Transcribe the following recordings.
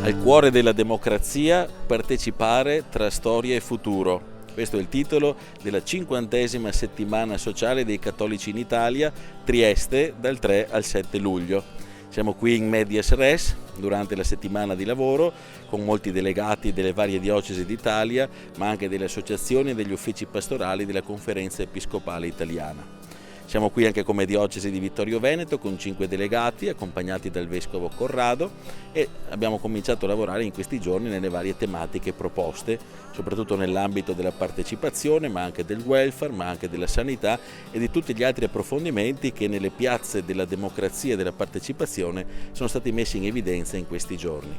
Al cuore della democrazia, partecipare tra storia e futuro. Questo è il titolo della 50ª settimana sociale dei cattolici in Italia, Trieste, dal 3 al 7 luglio. Siamo qui in medias res durante la settimana di lavoro con molti delegati delle varie diocesi d'Italia, ma anche delle associazioni e degli uffici pastorali della Conferenza Episcopale Italiana. Siamo qui anche come diocesi di Vittorio Veneto con 5 delegati accompagnati dal Vescovo Corrado e abbiamo cominciato a lavorare in questi giorni nelle varie tematiche proposte, soprattutto nell'ambito della partecipazione, ma anche del welfare, ma anche della sanità e di tutti gli altri approfondimenti che nelle piazze della democrazia e della partecipazione sono stati messi in evidenza in questi giorni.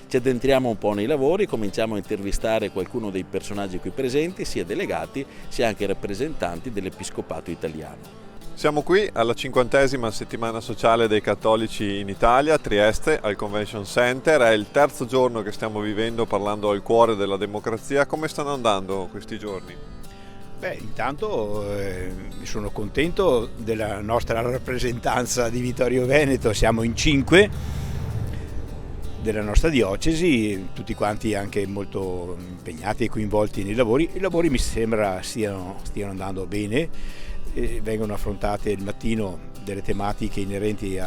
Ci addentriamo un po' nei lavori, cominciamo a intervistare qualcuno dei personaggi qui presenti, sia delegati sia anche rappresentanti dell'Episcopato italiano. Siamo qui alla 50ª settimana sociale dei cattolici in Italia, a Trieste, al Convention Center. È il terzo giorno che stiamo vivendo parlando al cuore della democrazia. Come stanno andando questi giorni? Intanto sono contento della nostra rappresentanza di Vittorio Veneto, siamo in 5 della nostra diocesi, tutti quanti anche molto impegnati e coinvolti nei lavori. I lavori mi sembra stiano andando bene. Vengono affrontate il mattino delle tematiche inerenti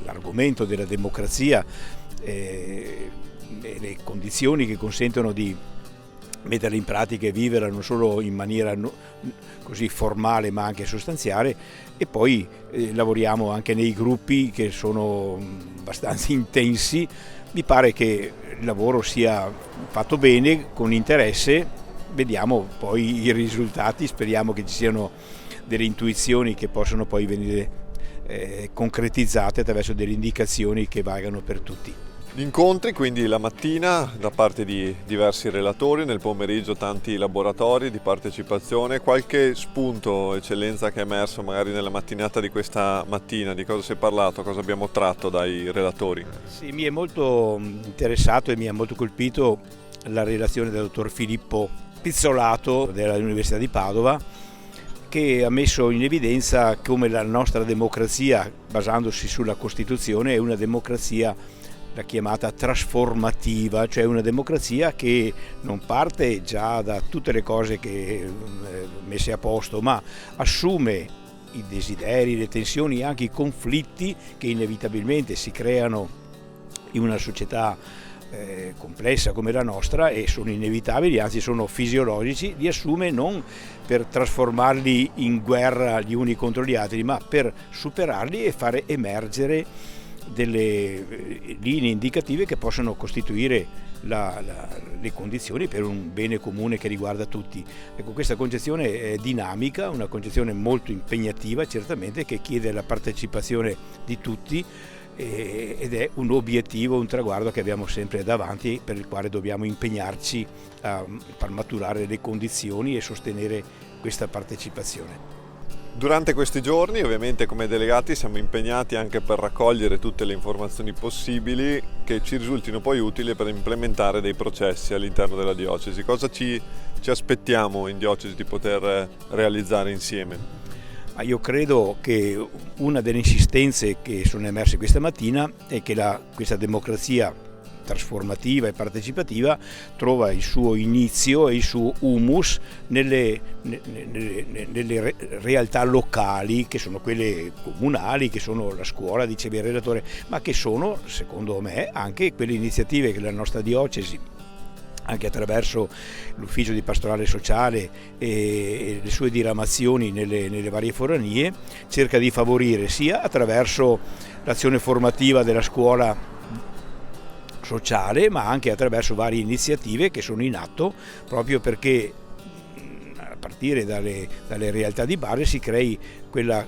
all'argomento della democrazia e le condizioni che consentono di metterla in pratica e viverla non solo in maniera così formale ma anche sostanziale, e poi lavoriamo anche nei gruppi che sono abbastanza intensi. Mi pare che il lavoro sia fatto bene, con interesse. Vediamo poi i risultati, speriamo che ci siano delle intuizioni che possano poi venire concretizzate attraverso delle indicazioni che valgano per tutti. Gli incontri quindi la mattina da parte di diversi relatori, nel pomeriggio tanti laboratori di partecipazione. Qualche spunto, eccellenza, che è emerso magari nella mattinata di questa mattina? Di cosa si è parlato, cosa abbiamo tratto dai relatori? Sì, mi è molto interessato e mi ha molto colpito la relazione del dottor Filippo Pizzolato dell'Università di Padova, che ha messo in evidenza come la nostra democrazia, basandosi sulla Costituzione, è una democrazia la chiamata trasformativa, cioè una democrazia che non parte già da tutte le cose che messe a posto, ma assume i desideri, le tensioni e anche i conflitti che inevitabilmente si creano in una società complessa come la nostra, e sono inevitabili, anzi sono fisiologici. Li assume non per trasformarli in guerra gli uni contro gli altri, ma per superarli e fare emergere delle linee indicative che possono costituire le condizioni per un bene comune che riguarda tutti. Ecco, questa concezione è dinamica, una concezione molto impegnativa certamente, che chiede la partecipazione di tutti, ed è un obiettivo, un traguardo che abbiamo sempre davanti, per il quale dobbiamo impegnarci a far maturare le condizioni e sostenere questa partecipazione. Durante questi giorni ovviamente come delegati siamo impegnati anche per raccogliere tutte le informazioni possibili che ci risultino poi utili per implementare dei processi all'interno della diocesi. Cosa ci aspettiamo in diocesi di poter realizzare insieme? Io credo che una delle insistenze che sono emerse questa mattina è che questa democrazia trasformativa e partecipativa trova il suo inizio e il suo humus nelle realtà locali, che sono quelle comunali, che sono la scuola, diceva il relatore, ma che sono, secondo me, anche quelle iniziative che la nostra diocesi, anche attraverso l'ufficio di pastorale sociale e le sue diramazioni nelle varie foranie, cerca di favorire sia attraverso l'azione formativa della scuola sociale, ma anche attraverso varie iniziative che sono in atto, proprio perché a partire dalle realtà di base si crei quel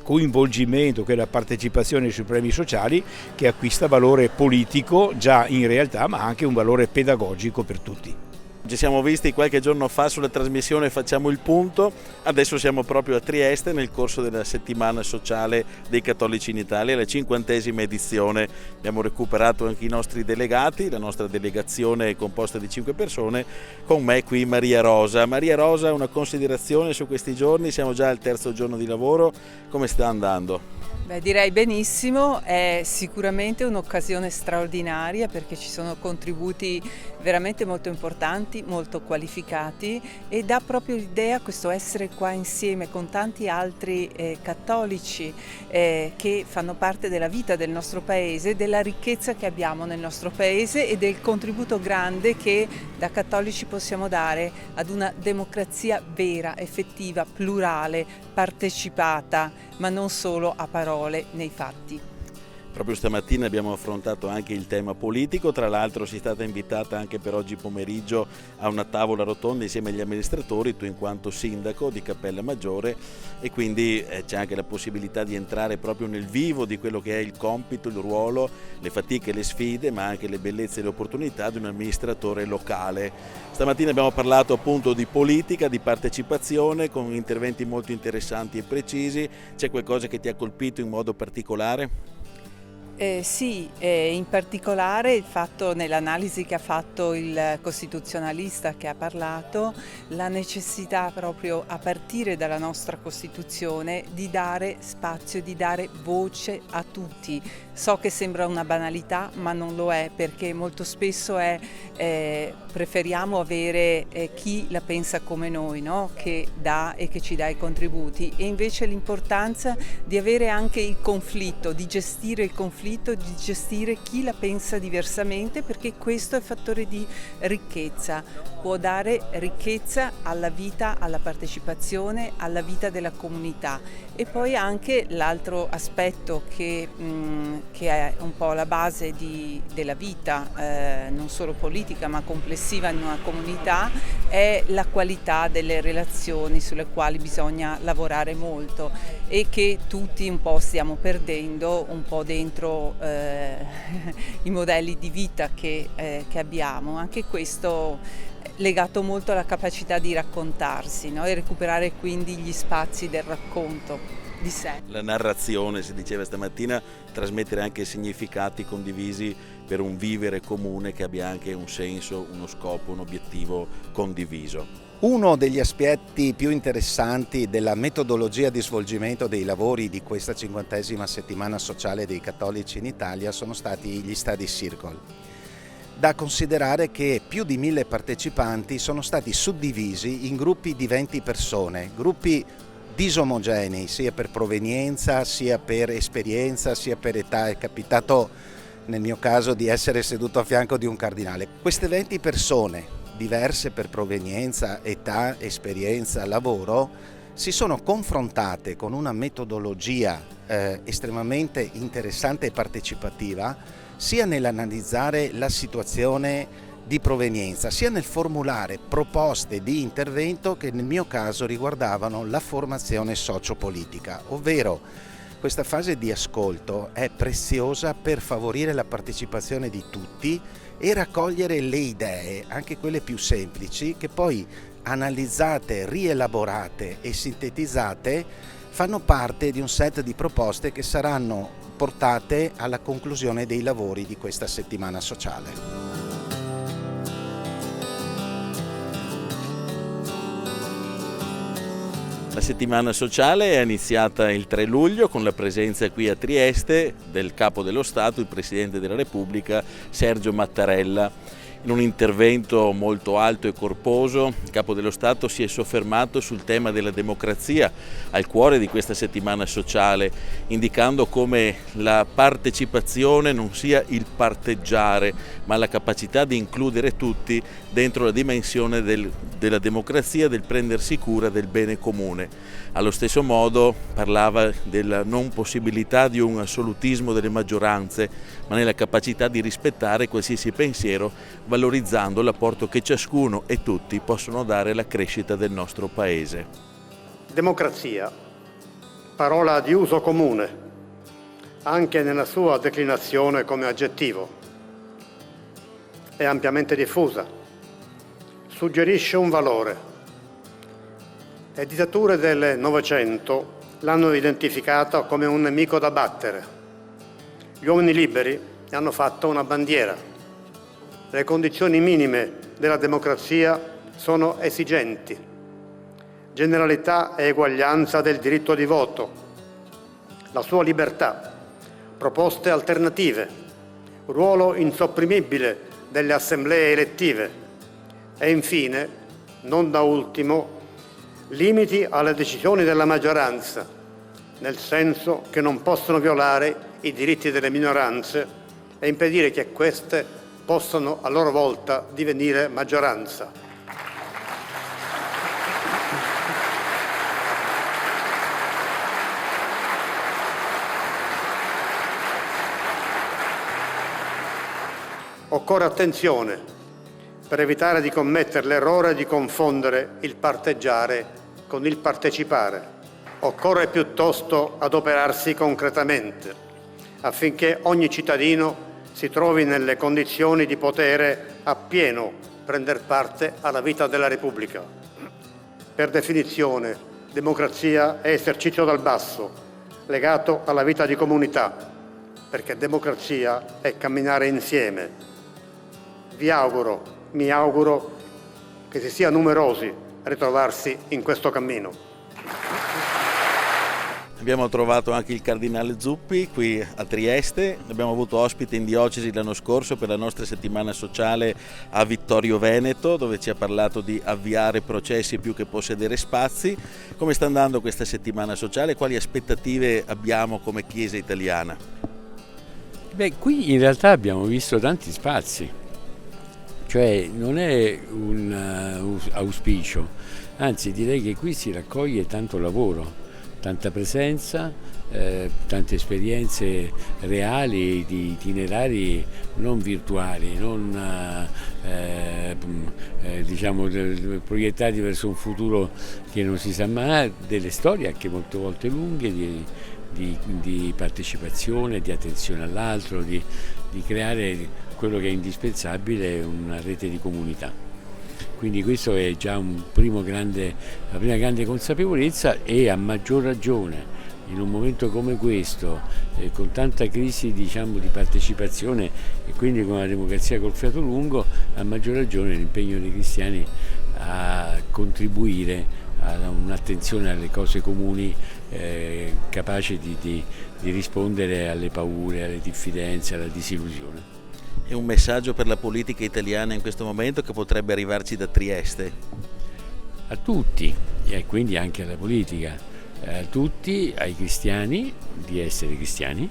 coinvolgimento, quella partecipazione sui problemi sociali che acquista valore politico già in realtà, ma anche un valore pedagogico per tutti. Ci siamo visti qualche giorno fa sulla trasmissione Facciamo il Punto, adesso siamo proprio a Trieste nel corso della settimana sociale dei cattolici in Italia, la 50ª edizione. Abbiamo recuperato anche i nostri delegati, la nostra delegazione è composta di 5 persone, con me qui Maria Rosa. Maria Rosa, una considerazione su questi giorni, siamo già al terzo giorno di lavoro, come sta andando? Beh, direi benissimo, è sicuramente un'occasione straordinaria perché ci sono contributi veramente molto importanti, molto qualificati e dà proprio l'idea questo essere qua insieme con tanti altri cattolici che fanno parte della vita del nostro paese, della ricchezza che abbiamo nel nostro paese e del contributo grande che da cattolici possiamo dare ad una democrazia vera, effettiva, plurale, partecipata, ma non solo a parole, nei fatti. Proprio stamattina abbiamo affrontato anche il tema politico, tra l'altro sei stata invitata anche per oggi pomeriggio a una tavola rotonda insieme agli amministratori, tu in quanto sindaco di Cappella Maggiore, e quindi c'è anche la possibilità di entrare proprio nel vivo di quello che è il compito, il ruolo, le fatiche, le sfide, ma anche le bellezze e le opportunità di un amministratore locale. Stamattina abbiamo parlato appunto di politica, di partecipazione con interventi molto interessanti e precisi. C'è qualcosa che ti ha colpito in modo particolare? Sì, in particolare il fatto nell'analisi che ha fatto il costituzionalista che ha parlato, la necessità proprio a partire dalla nostra Costituzione di dare spazio, di dare voce a tutti. So che sembra una banalità, ma non lo è, perché molto spesso preferiamo avere chi la pensa come noi, no? Che dà e che ci dà i contributi, e invece l'importanza di avere anche il conflitto, di gestire il conflitto, di gestire chi la pensa diversamente, perché questo è fattore di ricchezza, può dare ricchezza alla vita, alla partecipazione, alla vita della comunità. E poi anche l'altro aspetto che è un po' la base della vita, non solo politica ma complessiva in una comunità, è la qualità delle relazioni sulle quali bisogna lavorare molto e che tutti un po' stiamo perdendo un po' dentro i modelli di vita che abbiamo. Anche questo legato molto alla capacità di raccontarsi, no? E recuperare quindi gli spazi del racconto di sé. La narrazione, si diceva stamattina, trasmettere anche significati condivisi per un vivere comune che abbia anche un senso, uno scopo, un obiettivo condiviso. Uno degli aspetti più interessanti della metodologia di svolgimento dei lavori di questa 50ª settimana sociale dei cattolici in Italia sono stati gli study circle. Da considerare che più di 1000 partecipanti sono stati suddivisi in gruppi di 20 persone, gruppi disomogenei sia per provenienza, sia per esperienza, sia per età. È capitato nel mio caso di essere seduto a fianco di un cardinale. Queste 20 persone, diverse per provenienza, età, esperienza, lavoro, si sono confrontate con una metodologia estremamente interessante e partecipativa, sia nell'analizzare la situazione di provenienza, sia nel formulare proposte di intervento che nel mio caso riguardavano la formazione sociopolitica, ovvero questa fase di ascolto è preziosa per favorire la partecipazione di tutti e raccogliere le idee, anche quelle più semplici, che poi analizzate, rielaborate e sintetizzate fanno parte di un set di proposte che saranno portate alla conclusione dei lavori di questa settimana sociale. La settimana sociale è iniziata il 3 luglio con la presenza qui a Trieste del Capo dello Stato, il Presidente della Repubblica, Sergio Mattarella. In un intervento molto alto e corposo, il Capo dello Stato si è soffermato sul tema della democrazia, al cuore di questa settimana sociale, indicando come la partecipazione non sia il parteggiare, ma la capacità di includere tutti dentro la dimensione della democrazia, del prendersi cura del bene comune. Allo stesso modo parlava della non possibilità di un assolutismo delle maggioranze, ma nella capacità di rispettare qualsiasi pensiero, valorizzando l'apporto che ciascuno e tutti possono dare alla crescita del nostro Paese. Democrazia, parola di uso comune, anche nella sua declinazione come aggettivo. È ampiamente diffusa, suggerisce un valore. Le dittature del Novecento l'hanno identificata come un nemico da battere. Gli uomini liberi ne hanno fatto una bandiera. Le condizioni minime della democrazia sono esigenti. Generalità e eguaglianza del diritto di voto, la sua libertà, proposte alternative, ruolo insopprimibile delle assemblee elettive e infine, non da ultimo, limiti alle decisioni della maggioranza, nel senso che non possono violare i diritti delle minoranze e impedire che queste possano a loro volta divenire maggioranza. Occorre attenzione per evitare di commettere l'errore di confondere il parteggiare con il partecipare. Occorre piuttosto adoperarsi concretamente affinché ogni cittadino si trovi nelle condizioni di poter appieno prendere parte alla vita della Repubblica. Per definizione, democrazia è esercizio dal basso, legato alla vita di comunità, perché democrazia è camminare insieme. Mi auguro che si sia numerosi a ritrovarsi in questo cammino. Abbiamo trovato anche il cardinale Zuppi qui a Trieste, abbiamo avuto ospite in diocesi l'anno scorso per la nostra settimana sociale a Vittorio Veneto, dove ci ha parlato di avviare processi più che possedere spazi. Come sta andando questa settimana sociale? Quali aspettative abbiamo come Chiesa italiana? Beh, qui in realtà abbiamo visto tanti spazi. Cioè non è un auspicio, anzi direi che qui si raccoglie tanto lavoro, tanta presenza, tante esperienze reali di itinerari non virtuali, non diciamo proiettati verso un futuro che non si sa mai, delle storie anche molte volte lunghe di partecipazione, di attenzione all'altro, di creare quello che è indispensabile, una rete di comunità. Quindi questo è già la prima grande consapevolezza, e a maggior ragione in un momento come questo, con tanta crisi di partecipazione e quindi con la democrazia col fiato lungo, a maggior ragione l'impegno dei cristiani a contribuire a un'attenzione alle cose comuni capace di rispondere alle paure, alle diffidenze, alla disillusione. È un messaggio per la politica italiana in questo momento che potrebbe arrivarci da Trieste? A tutti, e quindi anche alla politica, a tutti, ai cristiani, di essere cristiani,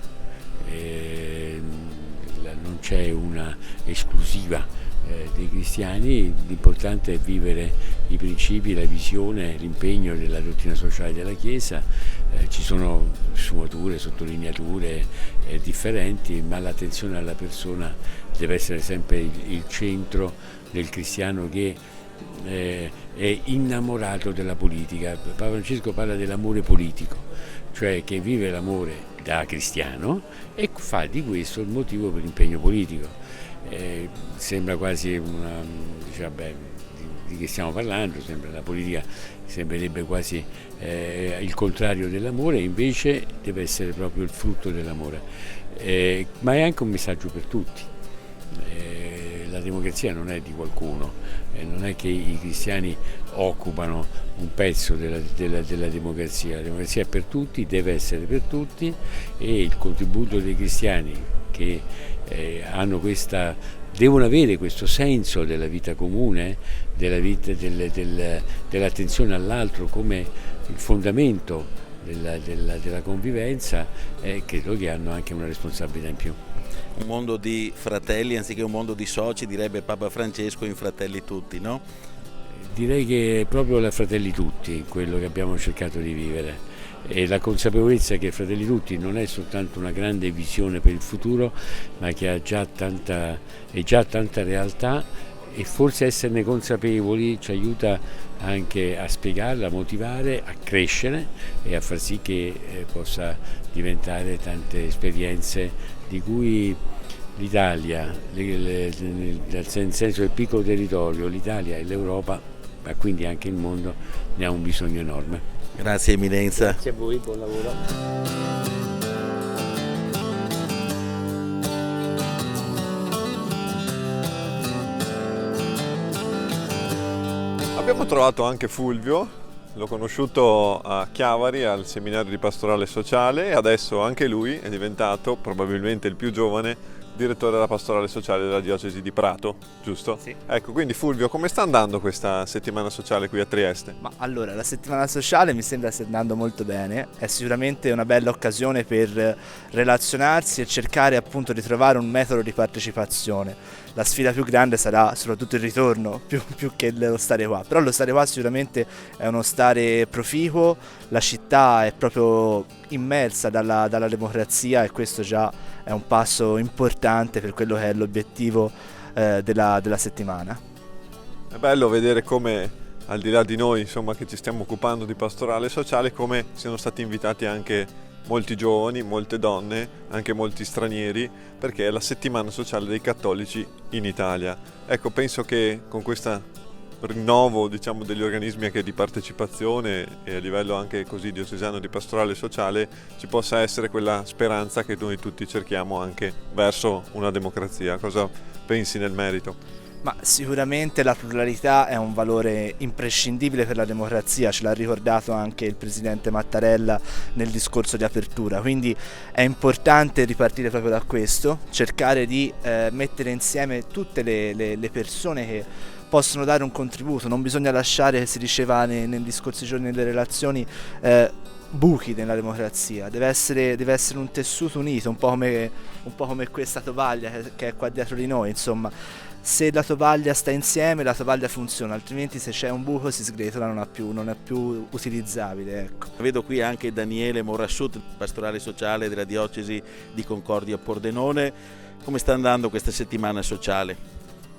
non c'è una esclusiva dei cristiani, l'importante è vivere i principi, la visione, l'impegno della dottrina sociale della Chiesa. Ci sono sfumature, sottolineature differenti, ma l'attenzione alla persona deve essere sempre il centro del cristiano che è innamorato della politica. Papa Francesco parla dell'amore politico, cioè che vive l'amore da cristiano e fa di questo il motivo per l'impegno politico. Sembra quasi di che stiamo parlando, la politica sembrerebbe quasi il contrario dell'amore, invece deve essere proprio il frutto dell'amore, ma è anche un messaggio per tutti. La democrazia non è di qualcuno, non è che i cristiani occupano un pezzo della democrazia, la democrazia è per tutti, deve essere per tutti, e il contributo dei cristiani che devono avere questo senso della vita comune, dell'attenzione all'altro come il fondamento della convivenza, credo che hanno anche una responsabilità in più. Un mondo di fratelli anziché un mondo di soci, direbbe Papa Francesco, in fratelli tutti, no? Direi che è proprio la fratelli tutti quello che abbiamo cercato di vivere, e la consapevolezza che Fratelli Tutti non è soltanto una grande visione per il futuro, ma che è già tanta realtà, e forse esserne consapevoli ci aiuta anche a spiegarla, a motivare, a crescere e a far sì che possa diventare tante esperienze di cui l'Italia, nel senso del piccolo territorio, l'Italia e l'Europa, ma quindi anche il mondo, ne ha un bisogno enorme. Grazie Eminenza. Grazie a voi, buon lavoro. Abbiamo trovato anche Fulvio, l'ho conosciuto a Chiavari al seminario di pastorale sociale e adesso anche lui è diventato probabilmente il più giovane direttore della pastorale sociale della diocesi di Prato, giusto? Sì. Ecco, quindi Fulvio, come sta andando questa settimana sociale qui a Trieste? Ma allora, la settimana sociale mi sembra stia andando molto bene, è sicuramente una bella occasione per relazionarsi e cercare appunto di trovare un metodo di partecipazione. La sfida più grande sarà soprattutto il ritorno, più che lo stare qua, però lo stare qua sicuramente è uno stare proficuo, la città è proprio immersa dalla democrazia e questo già è un passo importante per quello che è l'obiettivo della settimana. È bello vedere come, al di là di noi, insomma, che ci stiamo occupando di pastorale sociale, come siano stati invitati anche molti giovani, molte donne, anche molti stranieri, perché è la settimana sociale dei cattolici in Italia. Ecco, penso che con questo rinnovo, diciamo, degli organismi anche di partecipazione e a livello anche così diocesano di pastorale sociale ci possa essere quella speranza che noi tutti cerchiamo anche verso una democrazia. Cosa pensi nel merito? Ma sicuramente la pluralità è un valore imprescindibile per la democrazia, ce l'ha ricordato anche il presidente Mattarella nel discorso di apertura, quindi è importante ripartire proprio da questo, cercare di mettere insieme tutte le persone che possono dare un contributo, non bisogna lasciare, si diceva negli scorsi giorni delle relazioni, buchi nella democrazia, deve essere un tessuto unito, un po' come questa tovaglia che è qua dietro di noi, insomma. Se la tovaglia sta insieme, la tovaglia funziona, altrimenti se c'è un buco si sgretola, non è più utilizzabile. Ecco. Vedo qui anche Daniele Morassut, pastorale sociale della diocesi di Concordia Pordenone. Come sta andando questa settimana sociale?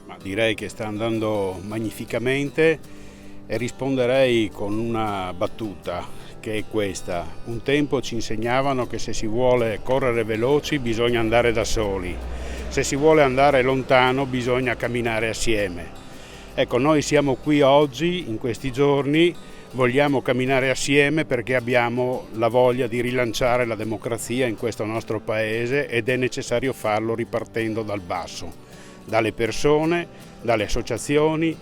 Ma direi che sta andando magnificamente e risponderei con una battuta che è questa. Un tempo ci insegnavano che se si vuole correre veloci bisogna andare da soli. Se si vuole andare lontano bisogna camminare assieme. Ecco, noi siamo qui oggi, in questi giorni, vogliamo camminare assieme perché abbiamo la voglia di rilanciare la democrazia in questo nostro paese ed è necessario farlo ripartendo dal basso, dalle persone, dalle associazioni,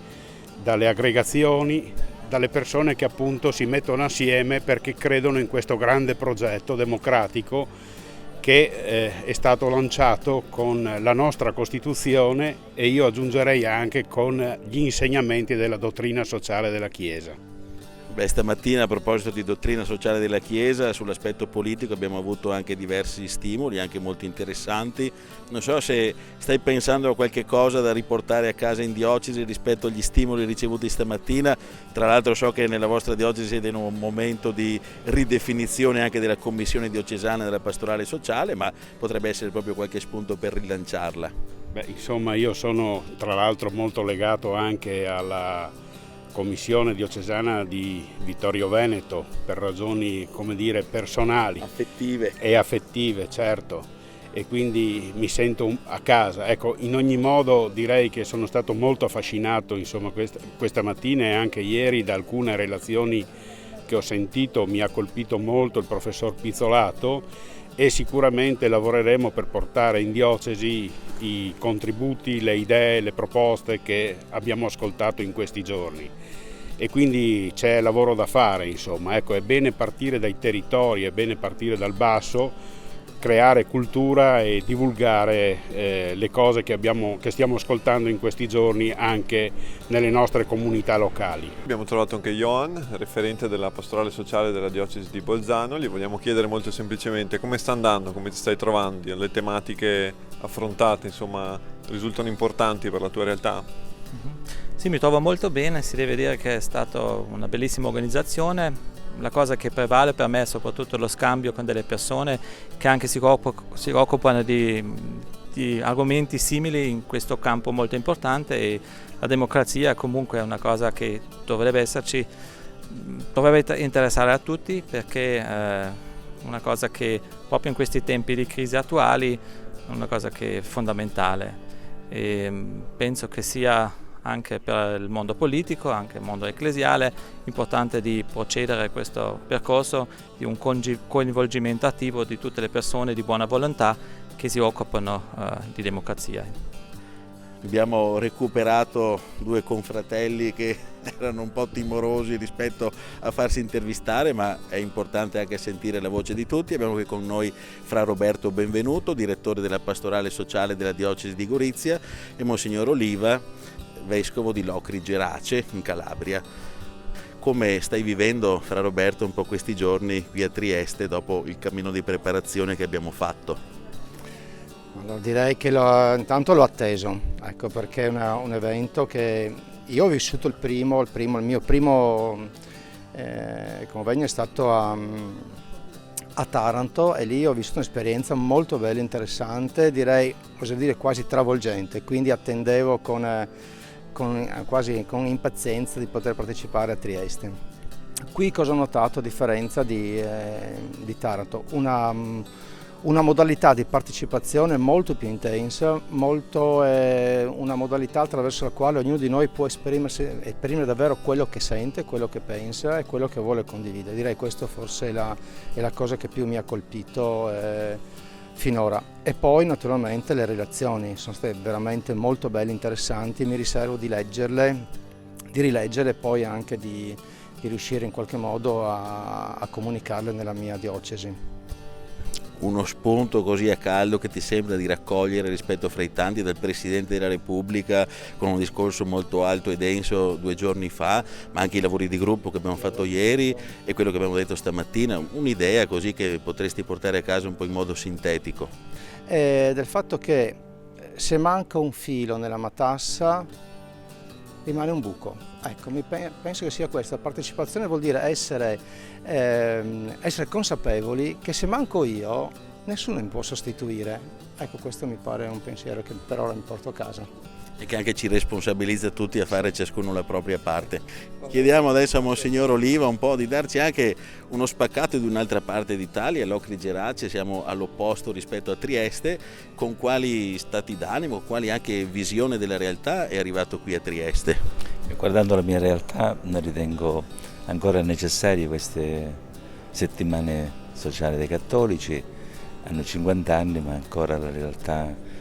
dalle aggregazioni, dalle persone che appunto si mettono assieme perché credono in questo grande progetto democratico che è stato lanciato con la nostra Costituzione e io aggiungerei anche con gli insegnamenti della dottrina sociale della Chiesa. Beh, stamattina a proposito di dottrina sociale della Chiesa, sull'aspetto politico abbiamo avuto anche diversi stimoli, anche molto interessanti. Non so se stai pensando a qualche cosa da riportare a casa in diocesi rispetto agli stimoli ricevuti stamattina. Tra l'altro so che nella vostra diocesi siete in un momento di ridefinizione anche della commissione diocesana della pastorale sociale, ma potrebbe essere proprio qualche spunto per rilanciarla. Beh, insomma, io sono tra l'altro molto legato anche alla Commissione diocesana di Vittorio Veneto per ragioni, come dire, personali e affettive, certo, e quindi mi sento a casa. Ecco, in ogni modo direi che sono stato molto affascinato, insomma, questa mattina e anche ieri da alcune relazioni che ho sentito. Mi ha colpito molto il professor Pizzolato e sicuramente lavoreremo per portare in diocesi i contributi, le idee, le proposte che abbiamo ascoltato in questi giorni. E quindi c'è lavoro da fare, insomma. Ecco, è bene partire dai territori, è bene partire dal basso, creare cultura e divulgare le cose che stiamo ascoltando in questi giorni anche nelle nostre comunità locali. Abbiamo trovato anche Johan, referente della pastorale sociale della diocesi di Bolzano. Gli vogliamo chiedere molto semplicemente come sta andando, come ti stai trovando, le tematiche affrontate, insomma, risultano importanti per la tua realtà? Sì, mi trovo molto bene, si deve dire che è stata una bellissima organizzazione. La cosa che prevale per me è soprattutto lo scambio con delle persone che anche si occupano di argomenti simili in questo campo molto importante, e la democrazia comunque è una cosa che dovrebbe interessare a tutti, perché è una cosa che proprio in questi tempi di crisi attuali è una cosa che è fondamentale, e penso che sia anche per il mondo politico, anche il mondo ecclesiale, importante di procedere questo percorso di un coinvolgimento attivo di tutte le persone di buona volontà che si occupano di democrazia. Abbiamo recuperato due confratelli che erano un po' timorosi rispetto a farsi intervistare, ma è importante anche sentire la voce di tutti. Abbiamo qui con noi Fra Roberto Benvenuto, direttore della pastorale sociale della diocesi di Gorizia, e Monsignor Oliva, vescovo di Locri Gerace in Calabria. Come stai vivendo, Fra Roberto, un po' questi giorni qui a Trieste dopo il cammino di preparazione che abbiamo fatto? Allora, direi che intanto l'ho atteso, ecco, perché è un evento che io ho vissuto il mio primo convegno è stato a Taranto, e lì ho vissuto un'esperienza molto bella e interessante, direi, oso dire, quasi travolgente, quindi attendevo quasi con impazienza di poter partecipare a Trieste. Qui cosa ho notato a differenza di Taranto? Una modalità di partecipazione molto più intensa, una modalità attraverso la quale ognuno di noi può esprimere davvero quello che sente, quello che pensa e quello che vuole condividere. Direi questo forse è la cosa che più mi ha colpito finora. E poi naturalmente le relazioni sono state veramente molto belle, interessanti, mi riservo di rileggere e poi anche di riuscire in qualche modo a comunicarle nella mia diocesi. Uno spunto così a caldo che ti sembra di raccogliere rispetto fra i tanti dal Presidente della Repubblica, con un discorso molto alto e denso 2 giorni fa, ma anche i lavori di gruppo che abbiamo fatto ieri e quello che abbiamo detto stamattina, un'idea così che potresti portare a casa un po' in modo sintetico? Del fatto che se manca un filo nella matassa rimane un buco. Ecco, penso che sia questa. La partecipazione vuol dire essere consapevoli che se manco io, nessuno mi può sostituire. Ecco, questo mi pare un pensiero che per ora mi porto a casa. E che anche ci responsabilizza tutti a fare ciascuno la propria parte. Chiediamo adesso a Monsignor Oliva un po' di darci anche uno spaccato di un'altra parte d'Italia, Locri Gerace, siamo all'opposto rispetto a Trieste. Con quali stati d'animo, quali anche visione della realtà è arrivato qui a Trieste? Guardando la mia realtà, ritengo ancora necessarie queste settimane sociali dei cattolici. Hanno 50 anni, ma ancora la realtà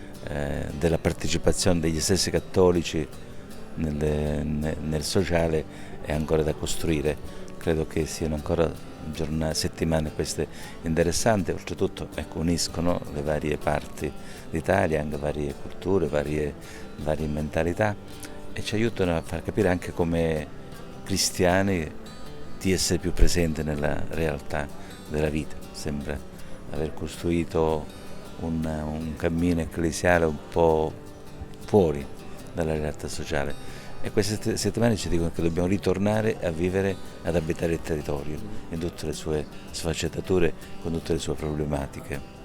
della partecipazione degli stessi cattolici nel sociale è ancora da costruire. Credo che siano ancora settimane queste interessanti, oltretutto uniscono le varie parti d'Italia, anche varie culture, varie mentalità, e ci aiutano a far capire anche come cristiani di essere più presenti nella realtà della vita. Sembra aver costruito un cammino ecclesiale un po' fuori dalla realtà sociale, e queste settimane ci dicono che dobbiamo ritornare a vivere, ad abitare il territorio in tutte le sue sfaccettature, con tutte le sue problematiche.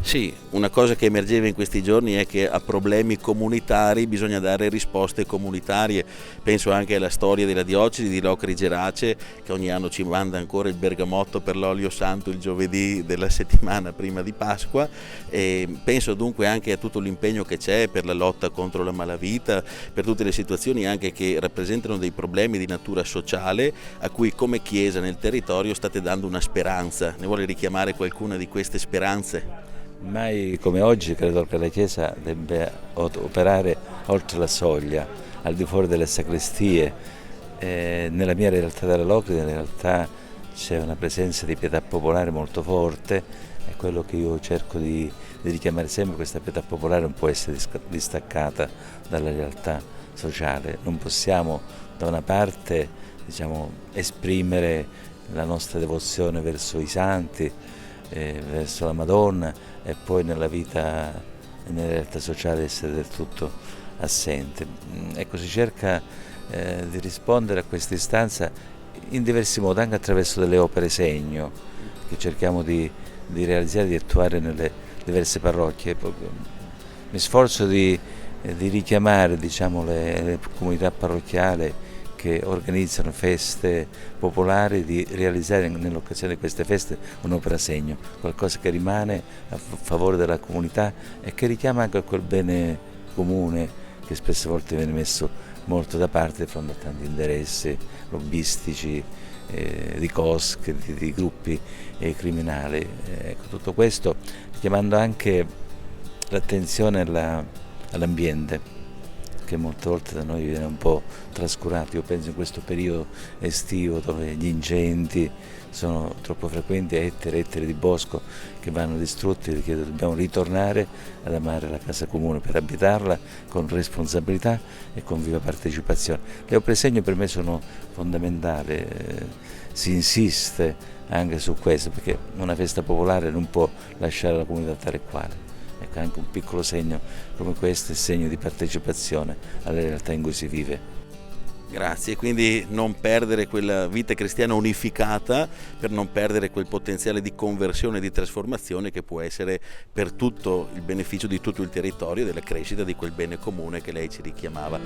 Sì, una cosa che emergeva in questi giorni è che a problemi comunitari bisogna dare risposte comunitarie. Penso anche alla storia della diocesi di Locri Gerace, che ogni anno ci manda ancora il bergamotto per l'olio santo il giovedì della settimana prima di Pasqua, e penso dunque anche a tutto l'impegno che c'è per la lotta contro la malavita, per tutte le situazioni anche che rappresentano dei problemi di natura sociale a cui come Chiesa nel territorio state dando una speranza. Ne vuole richiamare qualcuna di queste speranze? Mai come oggi credo che la Chiesa debba operare oltre la soglia, al di fuori delle sacrestie. Nella mia realtà della Locri, in realtà c'è una presenza di pietà popolare molto forte, e quello che io cerco di richiamare sempre, questa pietà popolare non può essere distaccata dalla realtà sociale. Non possiamo da una parte esprimere la nostra devozione verso i santi, verso la Madonna, e poi nella vita e nella realtà sociale essere del tutto assente. Ecco, si cerca di rispondere a questa istanza in diversi modi, anche attraverso delle opere segno che cerchiamo di realizzare, di attuare nelle diverse parrocchie. Mi sforzo di richiamare le comunità parrocchiali che organizzano feste popolari, di realizzare nell'occasione di queste feste un'opera segno, qualcosa che rimane a favore della comunità e che richiama anche a quel bene comune che spesse volte viene messo molto da parte di fronte a tanti interessi lobbistici, di cosche, di gruppi criminali. Ecco, tutto questo chiamando anche l'attenzione alla all'ambiente, che molte volte da noi viene un po' trascurato. Io penso in questo periodo estivo dove gli incendi sono troppo frequenti, ettari di bosco che vanno distrutti, perché dobbiamo ritornare ad amare la casa comune per abitarla con responsabilità e con viva partecipazione. Le opere segno per me sono fondamentali, si insiste anche su questo, perché una festa popolare non può lasciare la comunità tale e quale. Ecco, anche un piccolo segno come questo è segno di partecipazione alla realtà in cui si vive. Grazie, quindi non perdere quella vita cristiana unificata per non perdere quel potenziale di conversione e di trasformazione che può essere per tutto il beneficio di tutto il territorio e della crescita di quel bene comune che lei ci richiamava.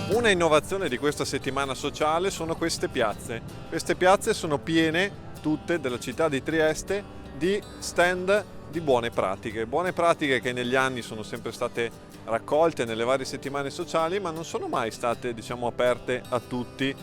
Una innovazione di questa settimana sociale sono queste piazze. Queste piazze sono piene, tutte, della città di Trieste, di stand di buone pratiche che negli anni sono sempre state raccolte nelle varie settimane sociali, ma non sono mai state, aperte a tutti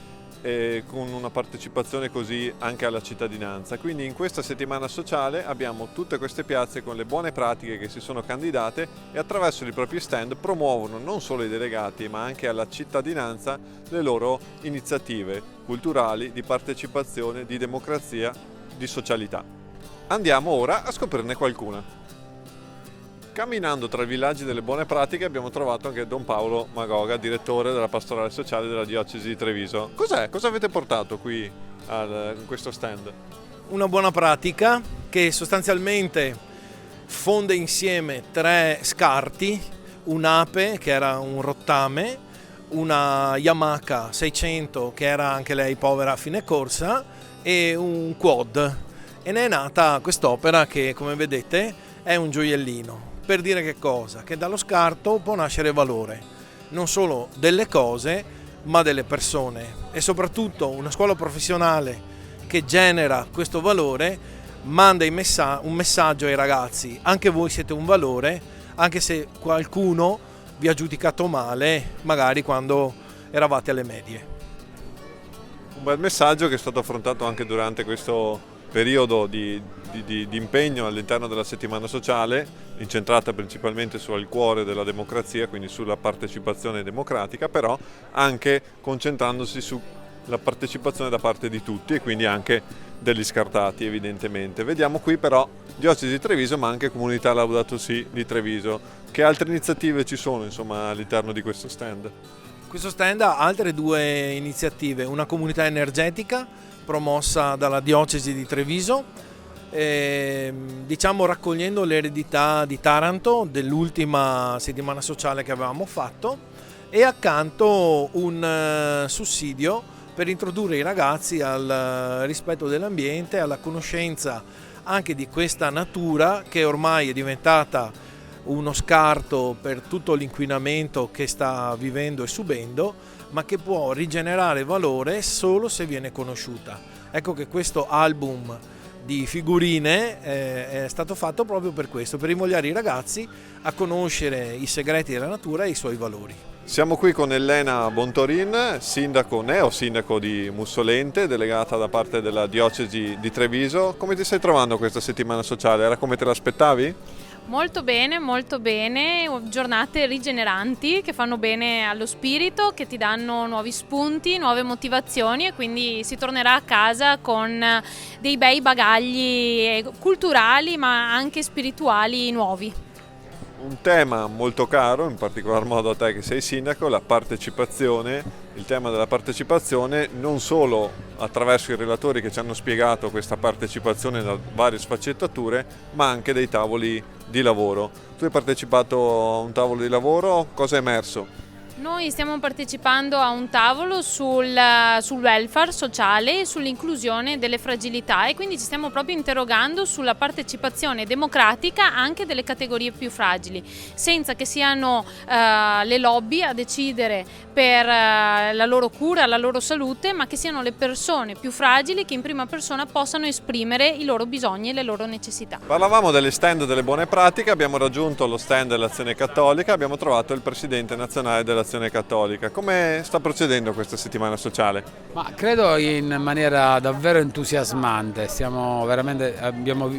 con una partecipazione così anche alla cittadinanza. Quindi in questa settimana sociale abbiamo tutte queste piazze con le buone pratiche che si sono candidate e attraverso i propri stand promuovono non solo ai delegati ma anche alla cittadinanza le loro iniziative culturali, di partecipazione, di democrazia, di socialità. Andiamo ora a scoprirne qualcuna. Camminando tra i villaggi delle buone pratiche abbiamo trovato anche Don Paolo Magoga, direttore della pastorale sociale della diocesi di Treviso. Cos'è? Cosa avete portato qui in questo stand? Una buona pratica che sostanzialmente fonde insieme 3 scarti, un'ape che era un rottame, una Yamaha 600 che era anche lei povera a fine corsa e un quad. E ne è nata quest'opera che, come vedete, è un gioiellino. Per dire che cosa? Che dallo scarto può nascere valore, non solo delle cose, ma delle persone. E soprattutto una scuola professionale che genera questo valore manda un messaggio ai ragazzi: anche voi siete un valore, anche se qualcuno vi ha giudicato male, magari quando eravate alle medie. Un bel messaggio che è stato affrontato anche durante questo periodo di impegno all'interno della settimana sociale, incentrata principalmente sul cuore della democrazia, quindi sulla partecipazione democratica, però anche concentrandosi sulla partecipazione da parte di tutti e quindi anche degli scartati evidentemente. Vediamo qui però Diocesi di Treviso ma anche Comunità Laudato Si di Treviso. Che altre iniziative ci sono all'interno di questo stand? Questo stand ha altre 2 iniziative, una comunità energetica promossa dalla diocesi di Treviso, raccogliendo l'eredità di Taranto dell'ultima settimana sociale che avevamo fatto, e accanto un sussidio per introdurre i ragazzi al rispetto dell'ambiente, alla conoscenza anche di questa natura che ormai è diventata uno scarto per tutto l'inquinamento che sta vivendo e subendo, ma che può rigenerare valore solo se viene conosciuta. Ecco che questo album di figurine è stato fatto proprio per questo, per invogliare i ragazzi a conoscere i segreti della natura e i suoi valori. Siamo qui con Elena Bontorin, neosindaco di Mussolente, delegata da parte della diocesi di Treviso. Come ti stai trovando questa settimana sociale? Era come te l'aspettavi? Molto bene, giornate rigeneranti che fanno bene allo spirito, che ti danno nuovi spunti, nuove motivazioni e quindi si tornerà a casa con dei bei bagagli culturali ma anche spirituali nuovi. Un tema molto caro, in particolar modo a te che sei sindaco, la partecipazione. Il tema della partecipazione non solo attraverso i relatori che ci hanno spiegato questa partecipazione da varie sfaccettature, ma anche dei tavoli di lavoro. Tu hai partecipato a un tavolo di lavoro, cosa è emerso? Noi stiamo partecipando a un tavolo sul welfare sociale e sull'inclusione delle fragilità e quindi ci stiamo proprio interrogando sulla partecipazione democratica anche delle categorie più fragili, senza che siano le lobby a decidere per la loro cura, la loro salute, ma che siano le persone più fragili che in prima persona possano esprimere i loro bisogni e le loro necessità. Parlavamo delle stand delle buone pratiche, abbiamo raggiunto lo stand dell'Azione Cattolica, abbiamo trovato il presidente nazionale dell'Azione dell'Azione Cattolica. Come sta procedendo questa settimana sociale? Ma credo in maniera davvero entusiasmante, abbiamo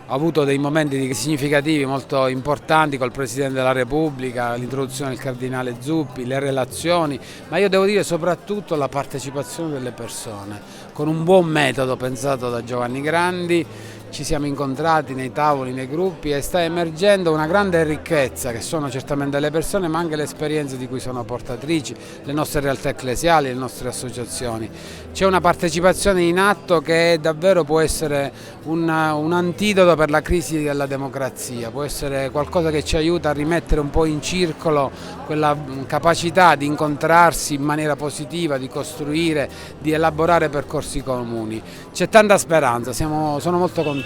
avuto dei momenti significativi molto importanti col Presidente della Repubblica, l'introduzione del Cardinale Zuppi, le relazioni, ma io devo dire soprattutto la partecipazione delle persone, con un buon metodo pensato da Giovanni Grandi. Ci siamo incontrati nei tavoli, nei gruppi e sta emergendo una grande ricchezza che sono certamente le persone ma anche le esperienze di cui sono portatrici, le nostre realtà ecclesiali, le nostre associazioni. C'è una partecipazione in atto che davvero può essere un antidoto per la crisi della democrazia, può essere qualcosa che ci aiuta a rimettere un po' in circolo quella capacità di incontrarsi in maniera positiva, di costruire, di elaborare percorsi comuni. C'è tanta speranza, sono molto contento.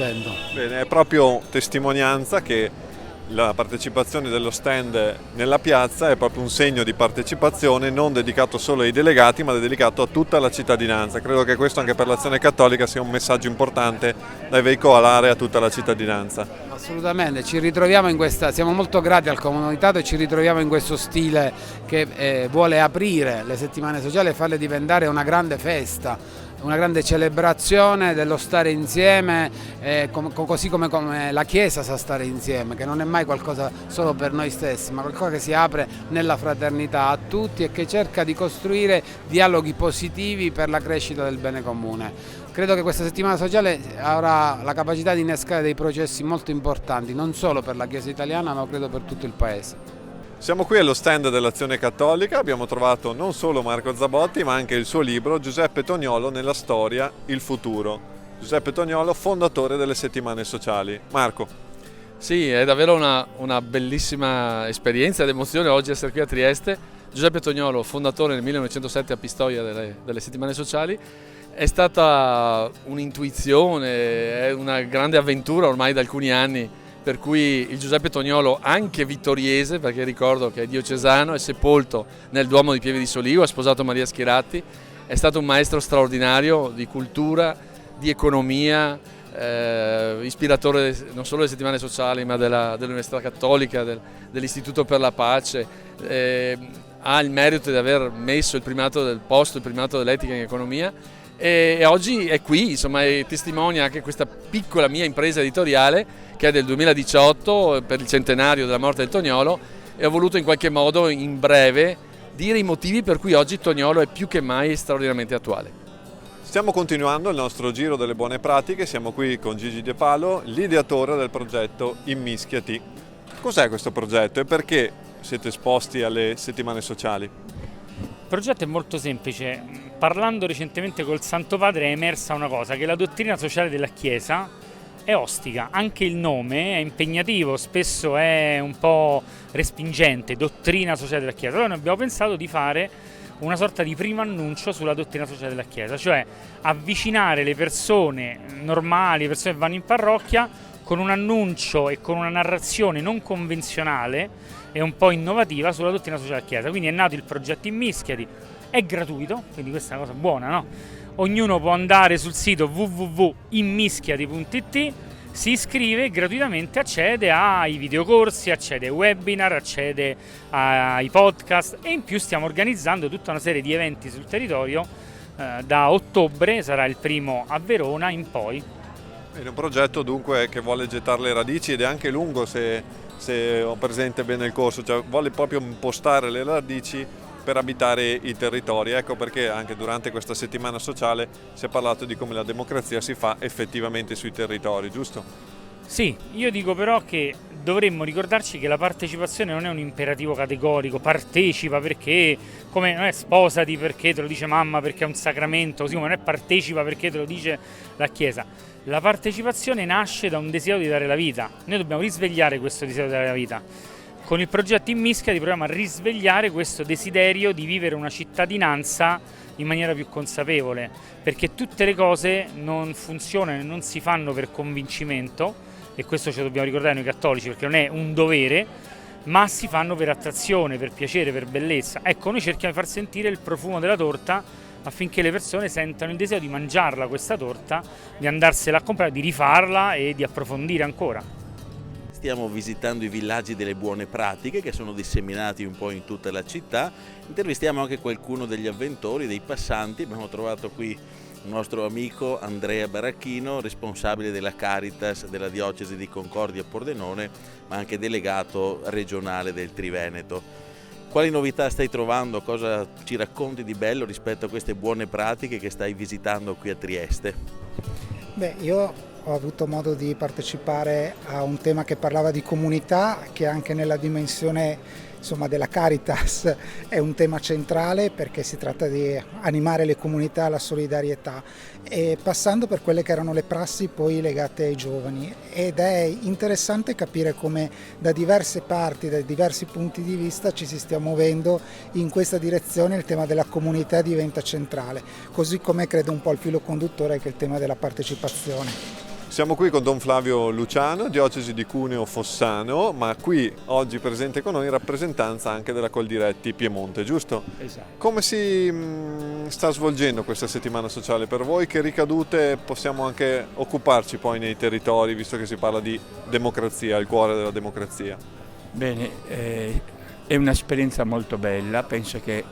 Bene, è proprio testimonianza che la partecipazione dello stand nella piazza è proprio un segno di partecipazione non dedicato solo ai delegati ma dedicato a tutta la cittadinanza. Credo che questo anche per l'Azione Cattolica sia un messaggio importante da veicolare a tutta la cittadinanza. Assolutamente, ci ritroviamo siamo molto grati al comunitato e ci ritroviamo in questo stile che vuole aprire le settimane sociali e farle diventare una grande festa, una grande celebrazione dello stare insieme, così come la Chiesa sa stare insieme, che non è mai qualcosa solo per noi stessi, ma qualcosa che si apre nella fraternità a tutti e che cerca di costruire dialoghi positivi per la crescita del bene comune. Credo che questa settimana sociale avrà la capacità di innescare dei processi molto importanti, non solo per la Chiesa italiana, ma credo per tutto il Paese. Siamo qui allo stand dell'Azione Cattolica, abbiamo trovato non solo Marco Zabotti ma anche il suo libro Giuseppe Toniolo nella storia, il futuro. Giuseppe Toniolo, fondatore delle settimane sociali. Marco. Sì, è davvero una bellissima esperienza ed emozione oggi essere qui a Trieste. Giuseppe Toniolo, fondatore nel 1907 a Pistoia delle settimane sociali. È stata un'intuizione, è una grande avventura ormai da alcuni anni, per cui il Giuseppe Toniolo, anche vittoriese, perché ricordo che è diocesano, è sepolto nel Duomo di Pieve di Solivo, ha sposato Maria Schieratti, è stato un maestro straordinario di cultura, di economia, ispiratore non solo delle settimane sociali ma dell'Università Cattolica, dell'Istituto per la Pace, ha il merito di aver messo il primato del posto, il primato dell'etica in economia e oggi è qui, insomma, e testimonia anche questa piccola mia impresa editoriale che è del 2018 per il centenario della morte del Toniolo e ho voluto in qualche modo in breve dire i motivi per cui oggi Toniolo è più che mai straordinariamente attuale. Stiamo continuando il nostro giro delle buone pratiche, siamo qui con Gigi De Palo, l'ideatore del progetto Immischiati. Cos'è questo progetto e perché siete esposti alle settimane sociali? Il progetto è molto semplice. Parlando recentemente col Santo Padre è emersa una cosa, che la dottrina sociale della Chiesa è ostica, anche il nome è impegnativo, spesso è un po' respingente, dottrina sociale della Chiesa. Allora noi abbiamo pensato di fare una sorta di primo annuncio sulla dottrina sociale della Chiesa, cioè avvicinare le persone normali, le persone che vanno in parrocchia, con un annuncio e con una narrazione non convenzionale e un po' innovativa sulla dottrina sociale della Chiesa. Quindi è nato il progetto Immischiati, è gratuito, quindi questa è una cosa buona, no? Ognuno può andare sul sito www.immischiati.it, si iscrive gratuitamente, accede ai videocorsi, accede ai webinar, accede ai podcast e in più stiamo organizzando tutta una serie di eventi sul territorio. Da ottobre sarà il primo a Verona in poi. È un progetto dunque che vuole gettare le radici ed è anche lungo, se ho presente bene il corso, cioè vuole proprio impostare le radici per abitare i territori. Ecco perché anche durante questa settimana sociale si è parlato di come la democrazia si fa effettivamente sui territori, giusto? Sì, io dico però che dovremmo ricordarci che la partecipazione non è un imperativo categorico, partecipa perché, come non è sposati perché te lo dice mamma, perché è un sacramento, così come non è partecipa perché te lo dice la Chiesa. La partecipazione nasce da un desiderio di dare la vita, noi dobbiamo risvegliare questo desiderio di dare la vita. Con il progetto Immischiati proviamo a risvegliare questo desiderio di vivere una cittadinanza in maniera più consapevole, perché tutte le cose non funzionano e non si fanno per convincimento, e questo ce lo dobbiamo ricordare noi cattolici perché non è un dovere, ma si fanno per attrazione, per piacere, per bellezza. Ecco, noi cerchiamo di far sentire il profumo della torta affinché le persone sentano il desiderio di mangiarla questa torta, di andarsela a comprare, di rifarla e di approfondire ancora. stiamo visitando i villaggi delle buone pratiche che sono disseminati un po' in tutta la città, intervistiamo anche qualcuno degli avventori, dei passanti. Abbiamo trovato qui il nostro amico Andrea Baracchino, responsabile della Caritas della diocesi di Concordia Pordenone, ma anche delegato regionale del Triveneto. Quali novità stai trovando? Cosa ci racconti di bello rispetto a queste buone pratiche che stai visitando qui a Trieste? Beh, io ho avuto modo di partecipare a un tema che parlava di comunità, che anche nella dimensione della Caritas è un tema centrale, perché si tratta di animare le comunità alla solidarietà, e passando per quelle che erano le prassi poi legate ai giovani. Ed è interessante capire come da diverse parti, da diversi punti di vista ci si stia muovendo in questa direzione. Il tema della comunità diventa centrale, così come credo un po' il filo conduttore che è il tema della partecipazione. Siamo qui con Don Flavio Luciano, diocesi di Cuneo Fossano, ma qui oggi presente con noi in rappresentanza anche della Coldiretti Piemonte, giusto? Esatto. Come si sta svolgendo questa settimana sociale per voi? Che ricadute possiamo anche occuparci poi nei territori, visto che si parla di democrazia, il cuore della democrazia? Bene, è un'esperienza molto bella, penso che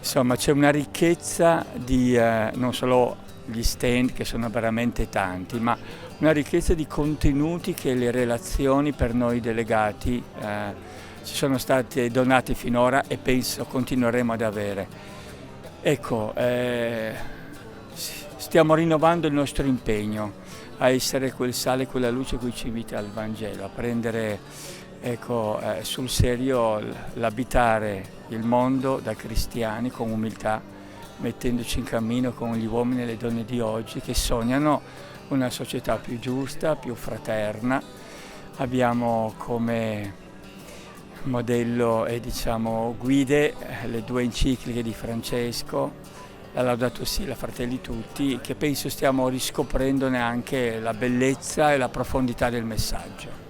c'è una ricchezza di non solo gli stand, che sono veramente tanti, ma una ricchezza di contenuti che le relazioni per noi delegati ci sono state donate finora e penso continueremo ad avere. Ecco, stiamo rinnovando il nostro impegno a essere quel sale, quella luce che ci invita al Vangelo, a prendere sul serio l'abitare il mondo da cristiani con umiltà, mettendoci in cammino con gli uomini e le donne di oggi che sognano una società più giusta, più fraterna. Abbiamo come modello e guide le 2 encicliche di Francesco, la Laudato Si, la Fratelli Tutti, che penso stiamo riscoprendone anche la bellezza e la profondità del messaggio.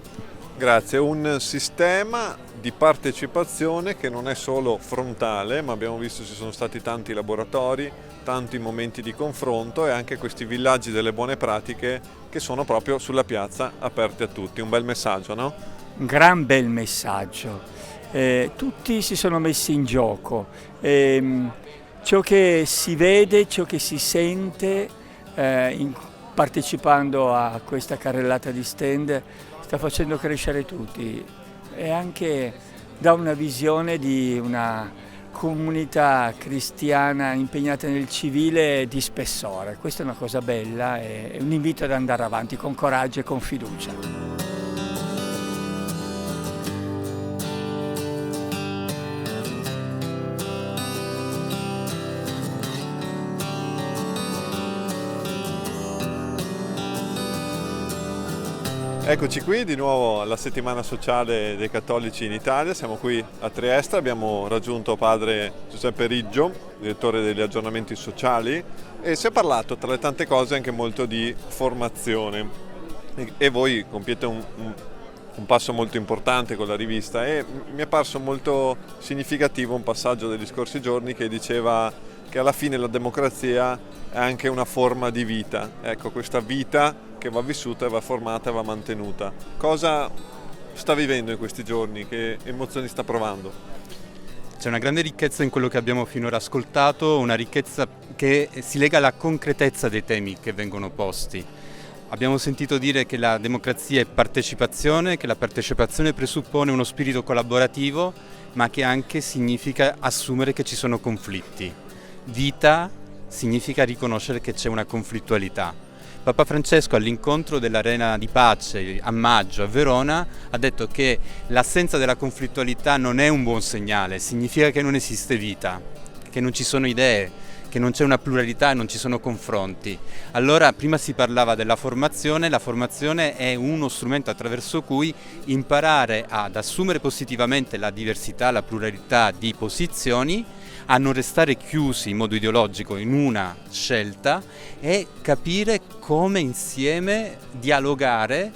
Grazie, un sistema di partecipazione che non è solo frontale, ma abbiamo visto ci sono stati tanti laboratori, tanti momenti di confronto e anche questi villaggi delle buone pratiche che sono proprio sulla piazza aperti a tutti. Un bel messaggio, no? Un gran bel messaggio. Tutti si sono messi in gioco. Ciò che si vede, ciò che si sente partecipando a questa carrellata di stand sta facendo crescere tutti e anche dà una visione di una comunità cristiana impegnata nel civile di spessore. Questa è una cosa bella e un invito ad andare avanti con coraggio e con fiducia. Eccoci qui di nuovo alla settimana sociale dei cattolici in Italia, siamo qui a Trieste, abbiamo raggiunto padre Giuseppe Riggio, direttore degli aggiornamenti sociali, e si è parlato tra le tante cose anche molto di formazione e voi compiete un passo molto importante con la rivista e mi è parso molto significativo un passaggio degli scorsi giorni che diceva che alla fine la democrazia è anche una forma di vita, ecco, questa vita che va vissuta e va formata e va mantenuta. Cosa sta vivendo in questi giorni? Che emozioni sta provando? C'è una grande ricchezza in quello che abbiamo finora ascoltato, una ricchezza che si lega alla concretezza dei temi che vengono posti. Abbiamo sentito dire che la democrazia è partecipazione, che la partecipazione presuppone uno spirito collaborativo, ma che anche significa assumere che ci sono conflitti. Vita significa riconoscere che c'è una conflittualità. Papa Francesco all'incontro dell'Arena di Pace a maggio a Verona ha detto che l'assenza della conflittualità non è un buon segnale, significa che non esiste vita, che non ci sono idee, che non c'è una pluralità e non ci sono confronti. Allora prima si parlava della formazione, la formazione è uno strumento attraverso cui imparare ad assumere positivamente la diversità, la pluralità di posizioni, a non restare chiusi in modo ideologico in una scelta e capire come insieme dialogare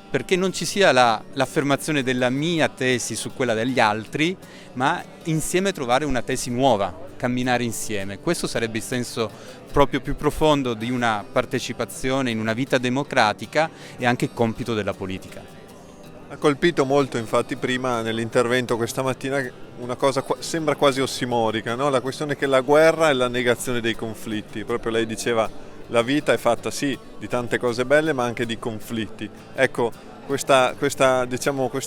perché non ci sia l'affermazione della mia tesi su quella degli altri, ma insieme trovare una tesi nuova, camminare insieme. Questo sarebbe il senso proprio più profondo di una partecipazione in una vita democratica e anche il compito della politica. Ha colpito molto infatti prima nell'intervento questa mattina una cosa sembra quasi ossimorica, no? La questione che la guerra è la negazione dei conflitti. Proprio lei diceva la vita è fatta sì di tante cose belle ma anche di conflitti. Ecco, questa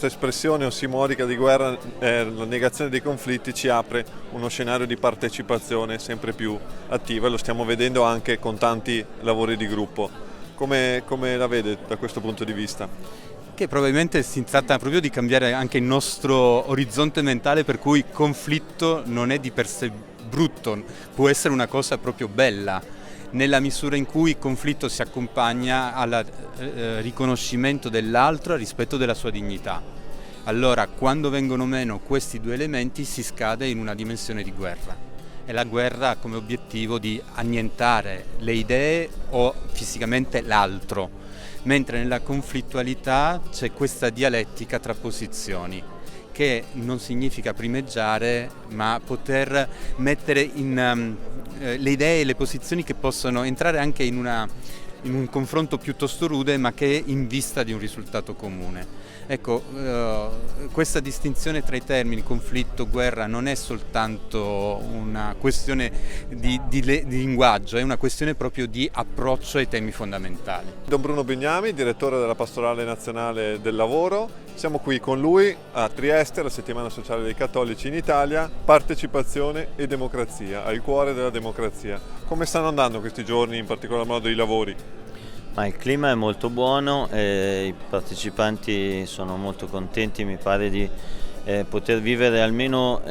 espressione ossimorica di guerra, la negazione dei conflitti, ci apre uno scenario di partecipazione sempre più attiva e lo stiamo vedendo anche con tanti lavori di gruppo. Come la vede da questo punto di vista? Che probabilmente si tratta proprio di cambiare anche il nostro orizzonte mentale, per cui conflitto non è di per sé brutto, può essere una cosa proprio bella, nella misura in cui il conflitto si accompagna al riconoscimento dell'altro, al rispetto della sua dignità. Allora, quando vengono meno questi due elementi, si scade in una dimensione di guerra. E la guerra ha come obiettivo di annientare le idee o fisicamente l'altro. Mentre nella conflittualità c'è questa dialettica tra posizioni, che non significa primeggiare, ma poter mettere in le idee e le posizioni che possono entrare anche in un confronto piuttosto rude, ma che è in vista di un risultato comune. Ecco, questa distinzione tra i termini conflitto, guerra non è soltanto una questione di linguaggio, è una questione proprio di approccio ai temi fondamentali. Don Bruno Bignami, direttore della Pastorale Nazionale del Lavoro, siamo qui con lui a Trieste, la settimana sociale dei cattolici in Italia, partecipazione e democrazia, al cuore della democrazia. Come stanno andando questi giorni, in particolar modo i lavori? Ma il clima è molto buono, i partecipanti sono molto contenti, mi pare di poter vivere almeno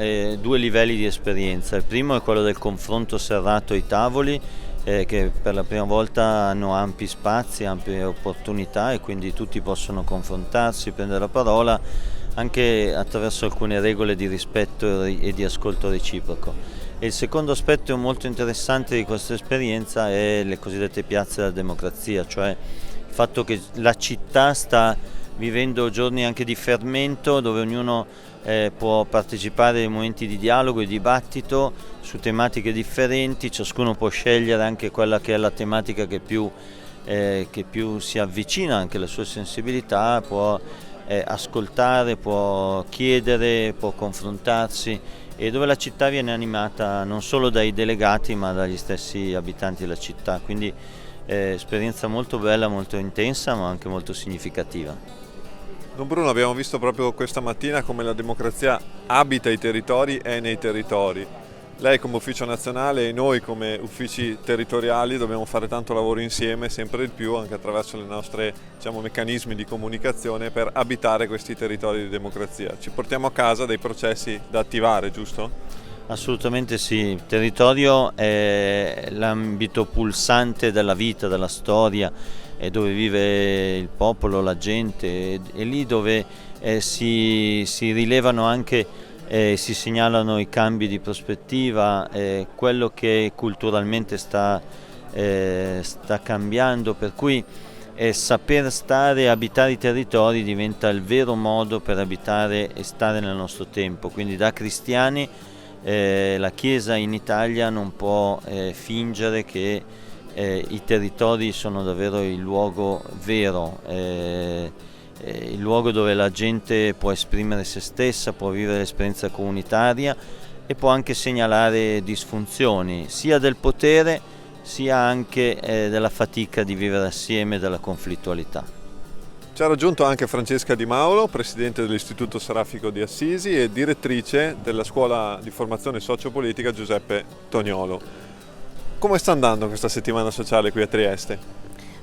due livelli di esperienza. Il primo è quello del confronto serrato ai tavoli, che per la prima volta hanno ampi spazi, ampie opportunità e quindi tutti possono confrontarsi, prendere la parola anche attraverso alcune regole di rispetto e di ascolto reciproco. E il secondo aspetto molto interessante di questa esperienza è le cosiddette piazze della democrazia, cioè il fatto che la città sta vivendo giorni anche di fermento, dove ognuno può partecipare ai momenti di dialogo e dibattito su tematiche differenti, ciascuno può scegliere anche quella che è la tematica che più si avvicina anche alle sue sensibilità, può ascoltare, può chiedere, può confrontarsi, e dove la città viene animata non solo dai delegati ma dagli stessi abitanti della città, quindi esperienza molto bella, molto intensa ma anche molto significativa. Don Bruno, abbiamo visto proprio questa mattina come la democrazia abita i territori e nei territori. Lei come ufficio nazionale e noi come uffici territoriali dobbiamo fare tanto lavoro insieme, sempre di più, anche attraverso le nostre meccanismi di comunicazione per abitare questi territori di democrazia. Ci portiamo a casa dei processi da attivare, giusto? Assolutamente sì, il territorio è l'ambito pulsante della vita, della storia, è dove vive il popolo, la gente, è lì dove si rilevano anche si segnalano i cambi di prospettiva, quello che culturalmente sta cambiando, per cui saper stare e abitare i territori diventa il vero modo per abitare e stare nel nostro tempo. Quindi da cristiani la Chiesa in Italia non può fingere che i territori sono davvero il luogo vero, il luogo dove la gente può esprimere se stessa, può vivere l'esperienza comunitaria e può anche segnalare disfunzioni sia del potere sia anche della fatica di vivere assieme, della conflittualità. Ci ha raggiunto anche Francesca Di Maulo, presidente dell'Istituto Serafico di Assisi e direttrice della Scuola di Formazione Sociopolitica Giuseppe Toniolo. Come sta andando questa settimana sociale qui a Trieste?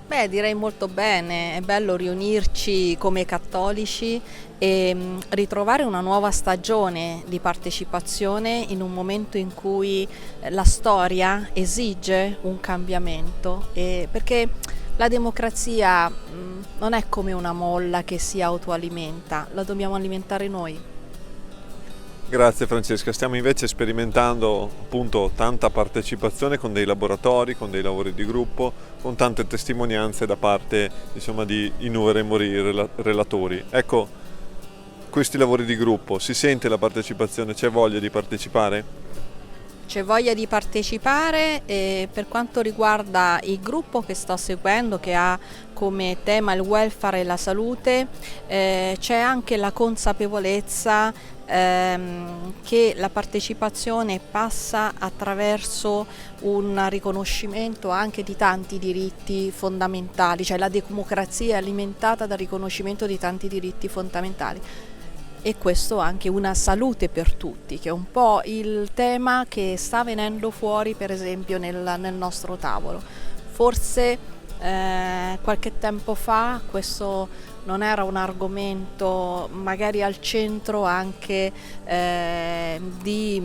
Beh, direi molto bene, è bello riunirci come cattolici e ritrovare una nuova stagione di partecipazione in un momento in cui la storia esige un cambiamento, perché la democrazia non è come una molla che si autoalimenta, la dobbiamo alimentare noi. Grazie Francesca, stiamo invece sperimentando appunto tanta partecipazione con dei laboratori, con dei lavori di gruppo, con tante testimonianze da parte di innumerevoli relatori. Ecco, questi lavori di gruppo, si sente la partecipazione, c'è voglia di partecipare? C'è voglia di partecipare e per quanto riguarda il gruppo che sto seguendo, che ha come tema il welfare e la salute, c'è anche la consapevolezza che la partecipazione passa attraverso un riconoscimento anche di tanti diritti fondamentali, cioè la democrazia è alimentata dal riconoscimento di tanti diritti fondamentali. E questo anche una salute per tutti, che è un po' il tema che sta venendo fuori per esempio nel nostro tavolo. Forse qualche tempo fa questo non era un argomento magari al centro anche di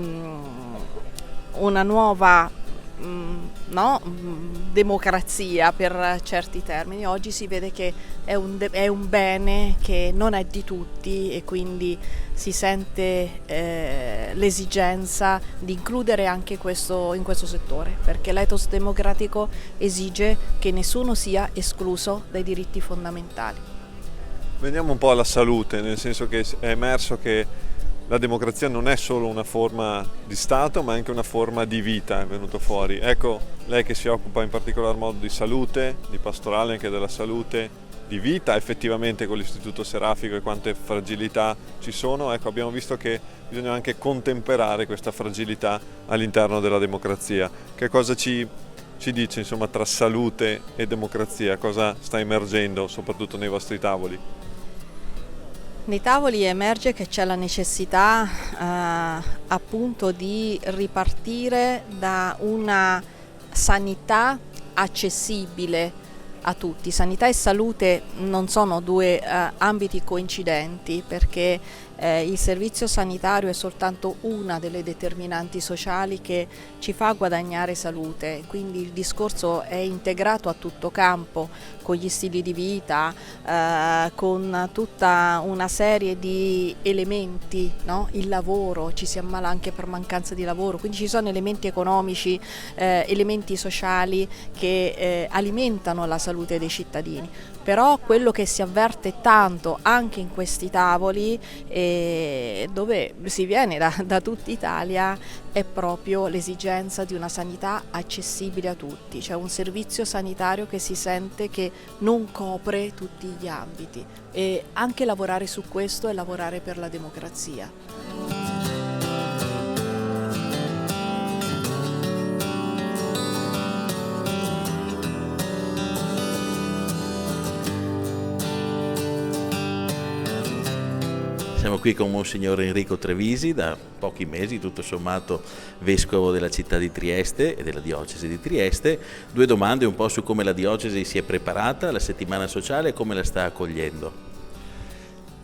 una nuova democrazia per certi termini. Oggi si vede che è un bene che non è di tutti e quindi si sente l'esigenza di includere anche questo in questo settore, perché l'ethos democratico esige che nessuno sia escluso dai diritti fondamentali. Veniamo un po' alla salute, nel senso che è emerso che la democrazia non è solo una forma di Stato, ma anche una forma di vita, è venuto fuori. Ecco, lei che si occupa in particolar modo di salute, di pastorale anche della salute, di vita effettivamente con l'Istituto Serafico e quante fragilità ci sono, ecco, abbiamo visto che bisogna anche contemperare questa fragilità all'interno della democrazia. Che cosa ci dice, insomma, tra salute e democrazia? Cosa sta emergendo, soprattutto nei vostri tavoli? Nei tavoli emerge che c'è la necessità appunto di ripartire da una sanità accessibile a tutti. Sanità e salute non sono due ambiti coincidenti, perché il servizio sanitario è soltanto una delle determinanti sociali che ci fa guadagnare salute, quindi il discorso è integrato a tutto campo, con gli stili di vita, con tutta una serie di elementi, no? Il lavoro, ci si ammala anche per mancanza di lavoro, quindi ci sono elementi economici, elementi sociali che alimentano la salute dei cittadini. Però quello che si avverte tanto anche in questi tavoli, dove si viene da tutta Italia, è proprio l'esigenza di una sanità accessibile a tutti, cioè un servizio sanitario che si sente che non copre tutti gli ambiti, e anche lavorare su questo è lavorare per la democrazia. Siamo qui con Monsignor Enrico Trevisi, da pochi mesi, tutto sommato, vescovo della città di Trieste e della diocesi di Trieste. Due domande un po' su come la diocesi si è preparata alla settimana sociale e come la sta accogliendo.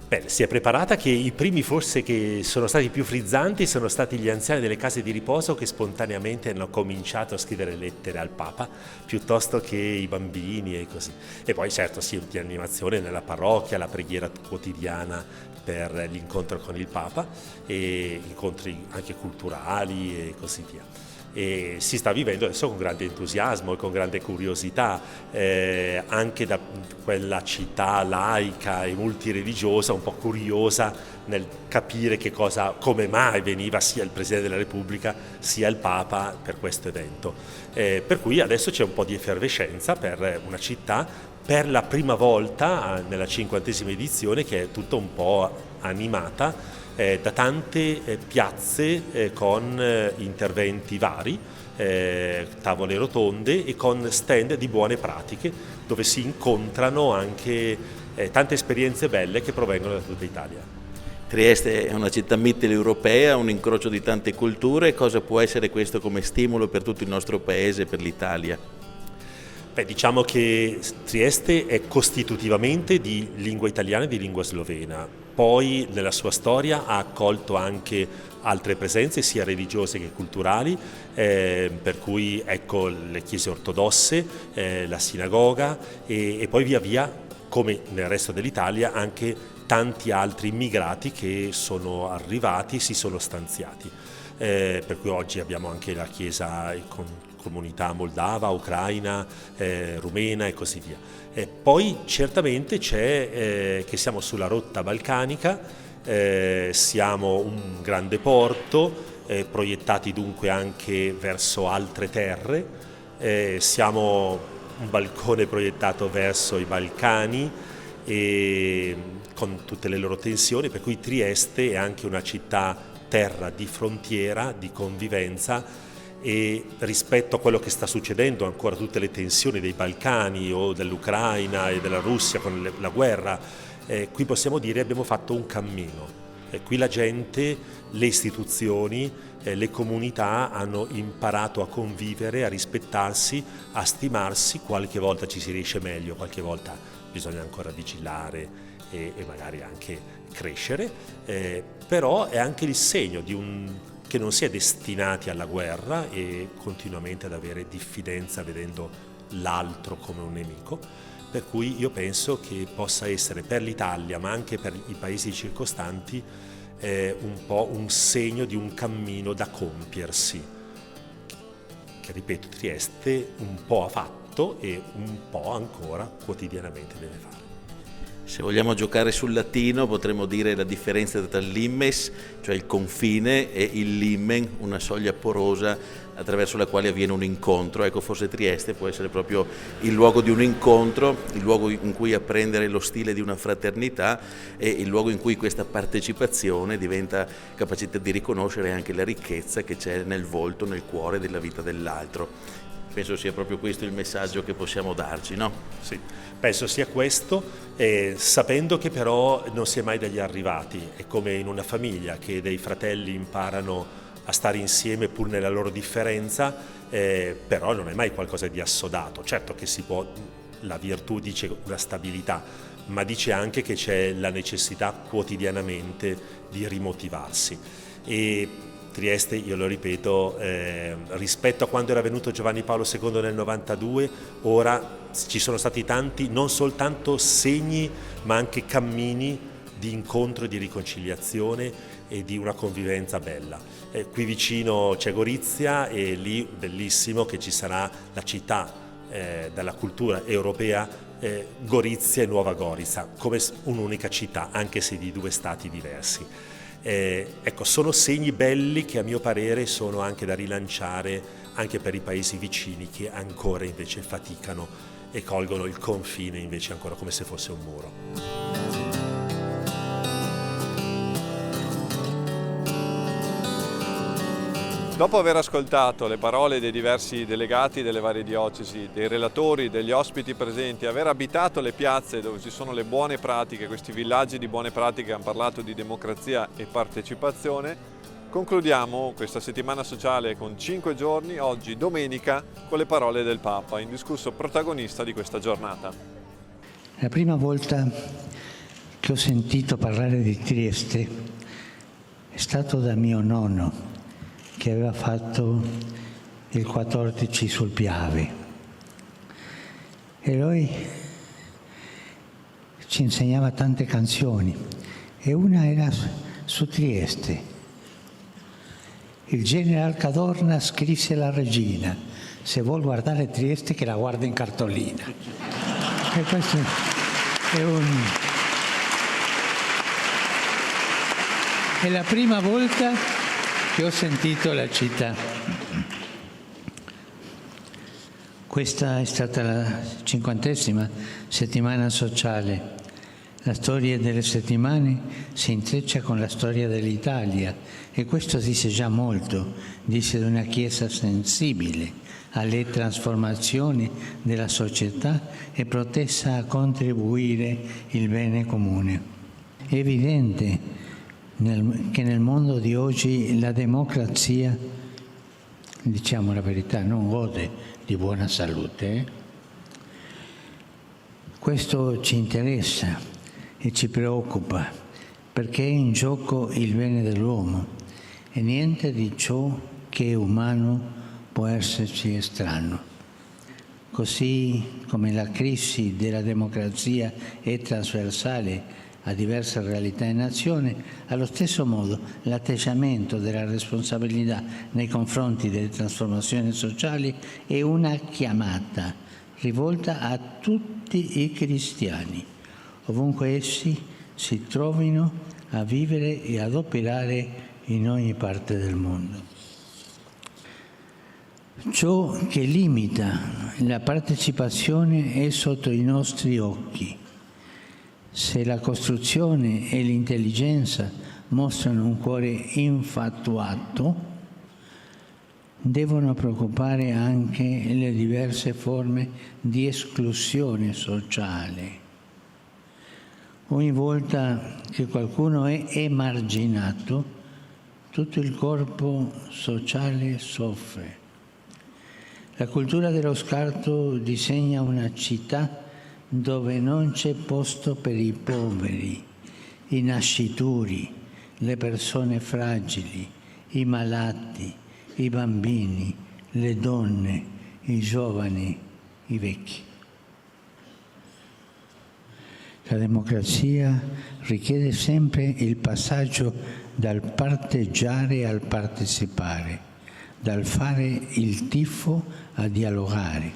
Beh, si è preparata che i primi forse che sono stati più frizzanti sono stati gli anziani delle case di riposo, che spontaneamente hanno cominciato a scrivere lettere al Papa piuttosto che i bambini e così. E poi certo sì, di animazione nella parrocchia, la preghiera quotidiana per l'incontro con il Papa e incontri anche culturali e così via. E si sta vivendo adesso con grande entusiasmo e con grande curiosità, anche da quella città laica e multireligiosa, un po' curiosa nel capire come mai veniva sia il Presidente della Repubblica sia il Papa per questo evento. Per cui adesso c'è un po' di effervescenza per una città, per la prima volta nella 50ª edizione, che è tutta un po' animata da tante piazze con interventi vari, tavole rotonde e con stand di buone pratiche, dove si incontrano anche tante esperienze belle che provengono da tutta Italia. Trieste è una città mitteleuropea, un incrocio di tante culture. Cosa può essere questo come stimolo per tutto il nostro paese, per l'Italia? Beh, diciamo che Trieste è costitutivamente di lingua italiana e di lingua slovena, poi nella sua storia ha accolto anche altre presenze sia religiose che culturali, per cui ecco le chiese ortodosse, la sinagoga e poi via via, come nel resto dell'Italia, anche tanti altri immigrati che sono arrivati e si sono stanziati. Per cui oggi abbiamo anche la chiesa con comunità moldava, ucraina, rumena e così via. Poi certamente c'è che siamo sulla rotta balcanica, siamo un grande porto, proiettati dunque anche verso altre terre. Siamo un balcone proiettato verso i Balcani, e con tutte le loro tensioni, per cui Trieste è anche una città terra di frontiera, di convivenza, e rispetto a quello che sta succedendo, ancora tutte le tensioni dei Balcani o dell'Ucraina e della Russia con la guerra, qui possiamo dire abbiamo fatto un cammino. Qui la gente, le istituzioni, le comunità hanno imparato a convivere, a rispettarsi, a stimarsi. Qualche volta ci si riesce meglio, qualche volta bisogna ancora vigilare e magari anche crescere, però è anche il segno che non si è destinati alla guerra e continuamente ad avere diffidenza vedendo l'altro come un nemico. Per cui io penso che possa essere per l'Italia, ma anche per i paesi circostanti, un po' un segno di un cammino da compiersi, che ripeto, Trieste un po' ha fatto e un po' ancora quotidianamente deve fare. Se vogliamo giocare sul latino potremmo dire la differenza tra l'immes, cioè il confine, e il limen, una soglia porosa attraverso la quale avviene un incontro. Ecco, forse Trieste può essere proprio il luogo di un incontro, il luogo in cui apprendere lo stile di una fraternità e il luogo in cui questa partecipazione diventa capacità di riconoscere anche la ricchezza che c'è nel volto, nel cuore della vita dell'altro. Penso sia proprio questo il messaggio che possiamo darci, no? Sì, penso sia questo, sapendo che però non si è mai degli arrivati. È come in una famiglia che dei fratelli imparano a stare insieme pur nella loro differenza, però non è mai qualcosa di assodato. Certo che si può, la virtù dice una stabilità, ma dice anche che c'è la necessità quotidianamente di rimotivarsi. E Trieste, io lo ripeto, rispetto a quando era venuto Giovanni Paolo II nel 92, ora ci sono stati tanti, non soltanto segni, ma anche cammini di incontro e di riconciliazione e di una convivenza bella. Qui vicino c'è Gorizia e lì bellissimo che ci sarà la città della cultura europea, Gorizia e Nuova Gorica, come un'unica città, anche se di due stati diversi. Ecco, sono segni belli che a mio parere sono anche da rilanciare anche per i paesi vicini che ancora invece faticano e colgono il confine invece ancora come se fosse un muro. Dopo aver ascoltato le parole dei diversi delegati delle varie diocesi, dei relatori, degli ospiti presenti, aver abitato le piazze dove ci sono le buone pratiche, questi villaggi di buone pratiche che hanno parlato di democrazia e partecipazione, concludiamo questa settimana sociale con 5 giorni, oggi domenica, con le parole del Papa, indiscusso protagonista di questa giornata. La prima volta che ho sentito parlare di Trieste è stato da mio nonno, che aveva fatto il 14 sul Piave, e lui ci insegnava tante canzoni e una era su Trieste. Il general Cadorna scrisse alla regina: se vuol guardare Trieste che la guarda in cartolina. E questo è la prima volta che ho sentito la città. Questa è stata la 50ª settimana sociale. La storia delle settimane si intreccia con la storia dell'Italia e questo dice già molto, dice di una Chiesa sensibile alle trasformazioni della società e protesa a contribuire il bene comune. È evidente che nel mondo di oggi la democrazia, diciamo la verità, non gode di buona salute. Questo ci interessa e ci preoccupa perché è in gioco il bene dell'uomo e niente di ciò che è umano può esserci estraneo. Così come la crisi della democrazia è trasversale a diverse realtà e nazioni, allo stesso modo l'atteggiamento della responsabilità nei confronti delle trasformazioni sociali è una chiamata rivolta a tutti i cristiani, ovunque essi si trovino a vivere e ad operare in ogni parte del mondo. Ciò che limita la partecipazione è sotto i nostri occhi. Se la costruzione e l'intelligenza mostrano un cuore infatuato, devono preoccupare anche le diverse forme di esclusione sociale. Ogni volta che qualcuno è emarginato, tutto il corpo sociale soffre. La cultura dello scarto disegna una città dove non c'è posto per i poveri, i nascituri, le persone fragili, i malati, i bambini, le donne, i giovani, i vecchi. La democrazia richiede sempre il passaggio dal parteggiare al partecipare, dal fare il tifo a dialogare,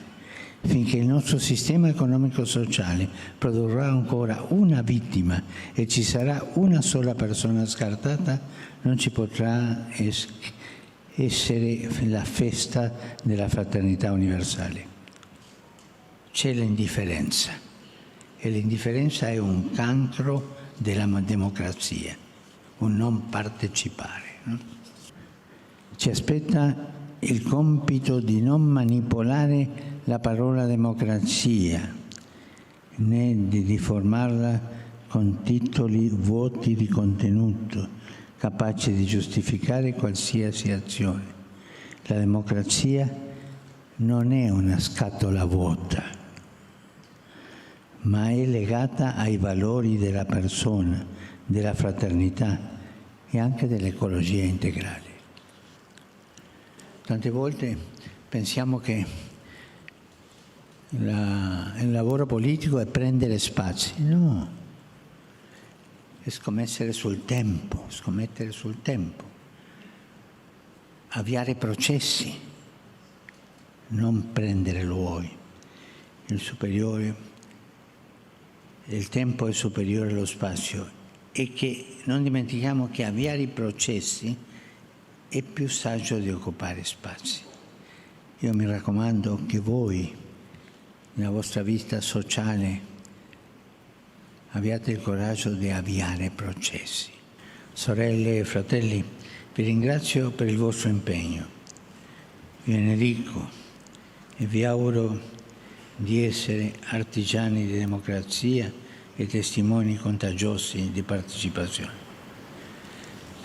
finché il nostro sistema economico-sociale produrrà ancora una vittima e ci sarà una sola persona scartata, non ci potrà essere la festa della fraternità universale. C'è l'indifferenza e l'indifferenza è un cancro della democrazia, un non partecipare. No? Ci aspetta il compito di non manipolare la parola democrazia, né di deformarla con titoli vuoti di contenuto, capaci di giustificare qualsiasi azione. La democrazia non è una scatola vuota, ma è legata ai valori della persona, della fraternità e anche dell'ecologia integrale. Tante volte pensiamo che il lavoro politico è prendere spazi. No, è scommettere sul tempo, avviare processi, non prendere luoghi. Il tempo è superiore allo spazio e che non dimentichiamo che avviare i processi è più saggio di occupare spazi. Io mi raccomando che voi, nella vostra vita sociale, abbiate il coraggio di avviare processi. Sorelle e fratelli, vi ringrazio per il vostro impegno. Vi benedico e vi auguro di essere artigiani di democrazia e testimoni contagiosi di partecipazione.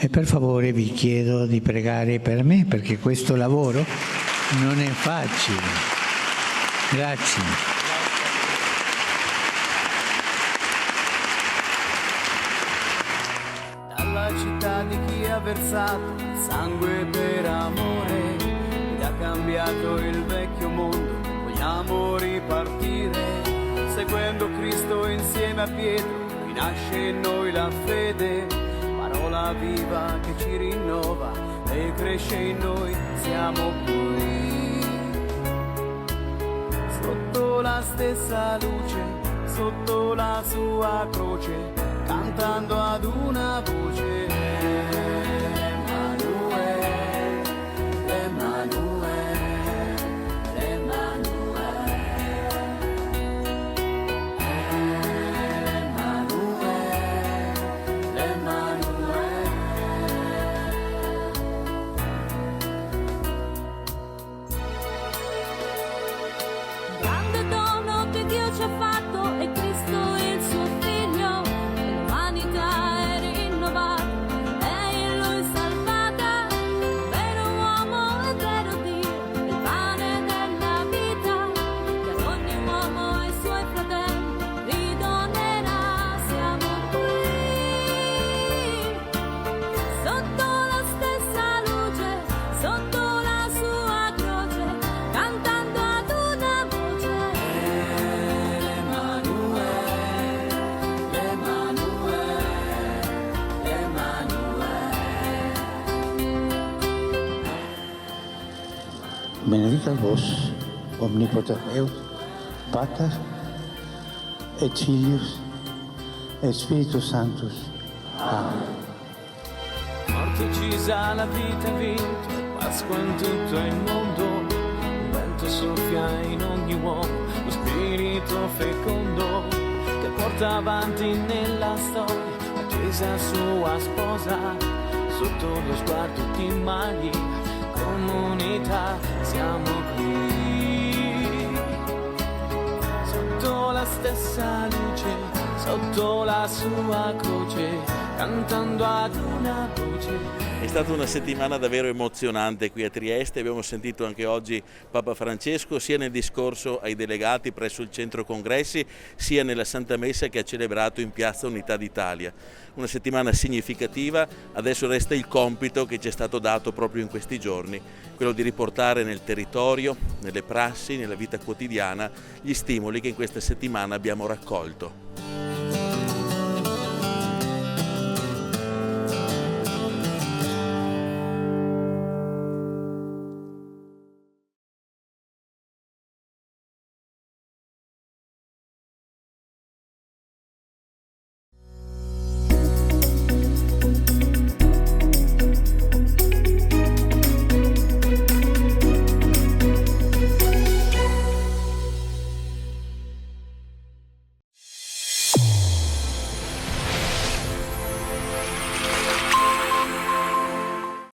E per favore vi chiedo di pregare per me, perché questo lavoro non è facile. Grazie. Dalla città di chi ha versato il sangue per amore ed ha cambiato il vecchio mondo, vogliamo ripartire seguendo Cristo insieme a Pietro, rinasce in noi la fede, parola viva che ci rinnova e cresce in noi, siamo qui sotto la stessa luce, sotto la sua croce, cantando ad una voce. Emanuele, Emanuele, Emanuele, Emanuele, Emanuele. Grande dono che Dio ci ha fatto è Cristo il suo figlio, e l'umanità è rinnovata, è in lui salvata, vero uomo e vero Dio, il pane della vita, che ad ogni uomo e ai suoi fratelli ridonerà. Siamo qui sotto la stessa luce, sotto la sua croce, cantando ad una voce. Benedicat vos, omnipotens Deus, Pater, et Filius, et Spiritus Sanctus. Amen. decisa, la vita ha vinto, Pasqua in tutto il mondo, un vento soffia in ogni uomo, lo spirito fecondo che porta avanti nella storia la Chiesa sua sposa, sotto lo sguardo di Maria, comunità, siamo qui, sotto la stessa luce, sotto la sua croce, cantando ad una voce. È stata una settimana davvero emozionante qui a Trieste, abbiamo sentito anche oggi Papa Francesco sia nel discorso ai delegati presso il centro congressi sia nella Santa Messa che ha celebrato in Piazza Unità d'Italia. Una settimana significativa, adesso resta il compito che ci è stato dato proprio in questi giorni, quello di riportare nel territorio, nelle prassi, nella vita quotidiana gli stimoli che in questa settimana abbiamo raccolto.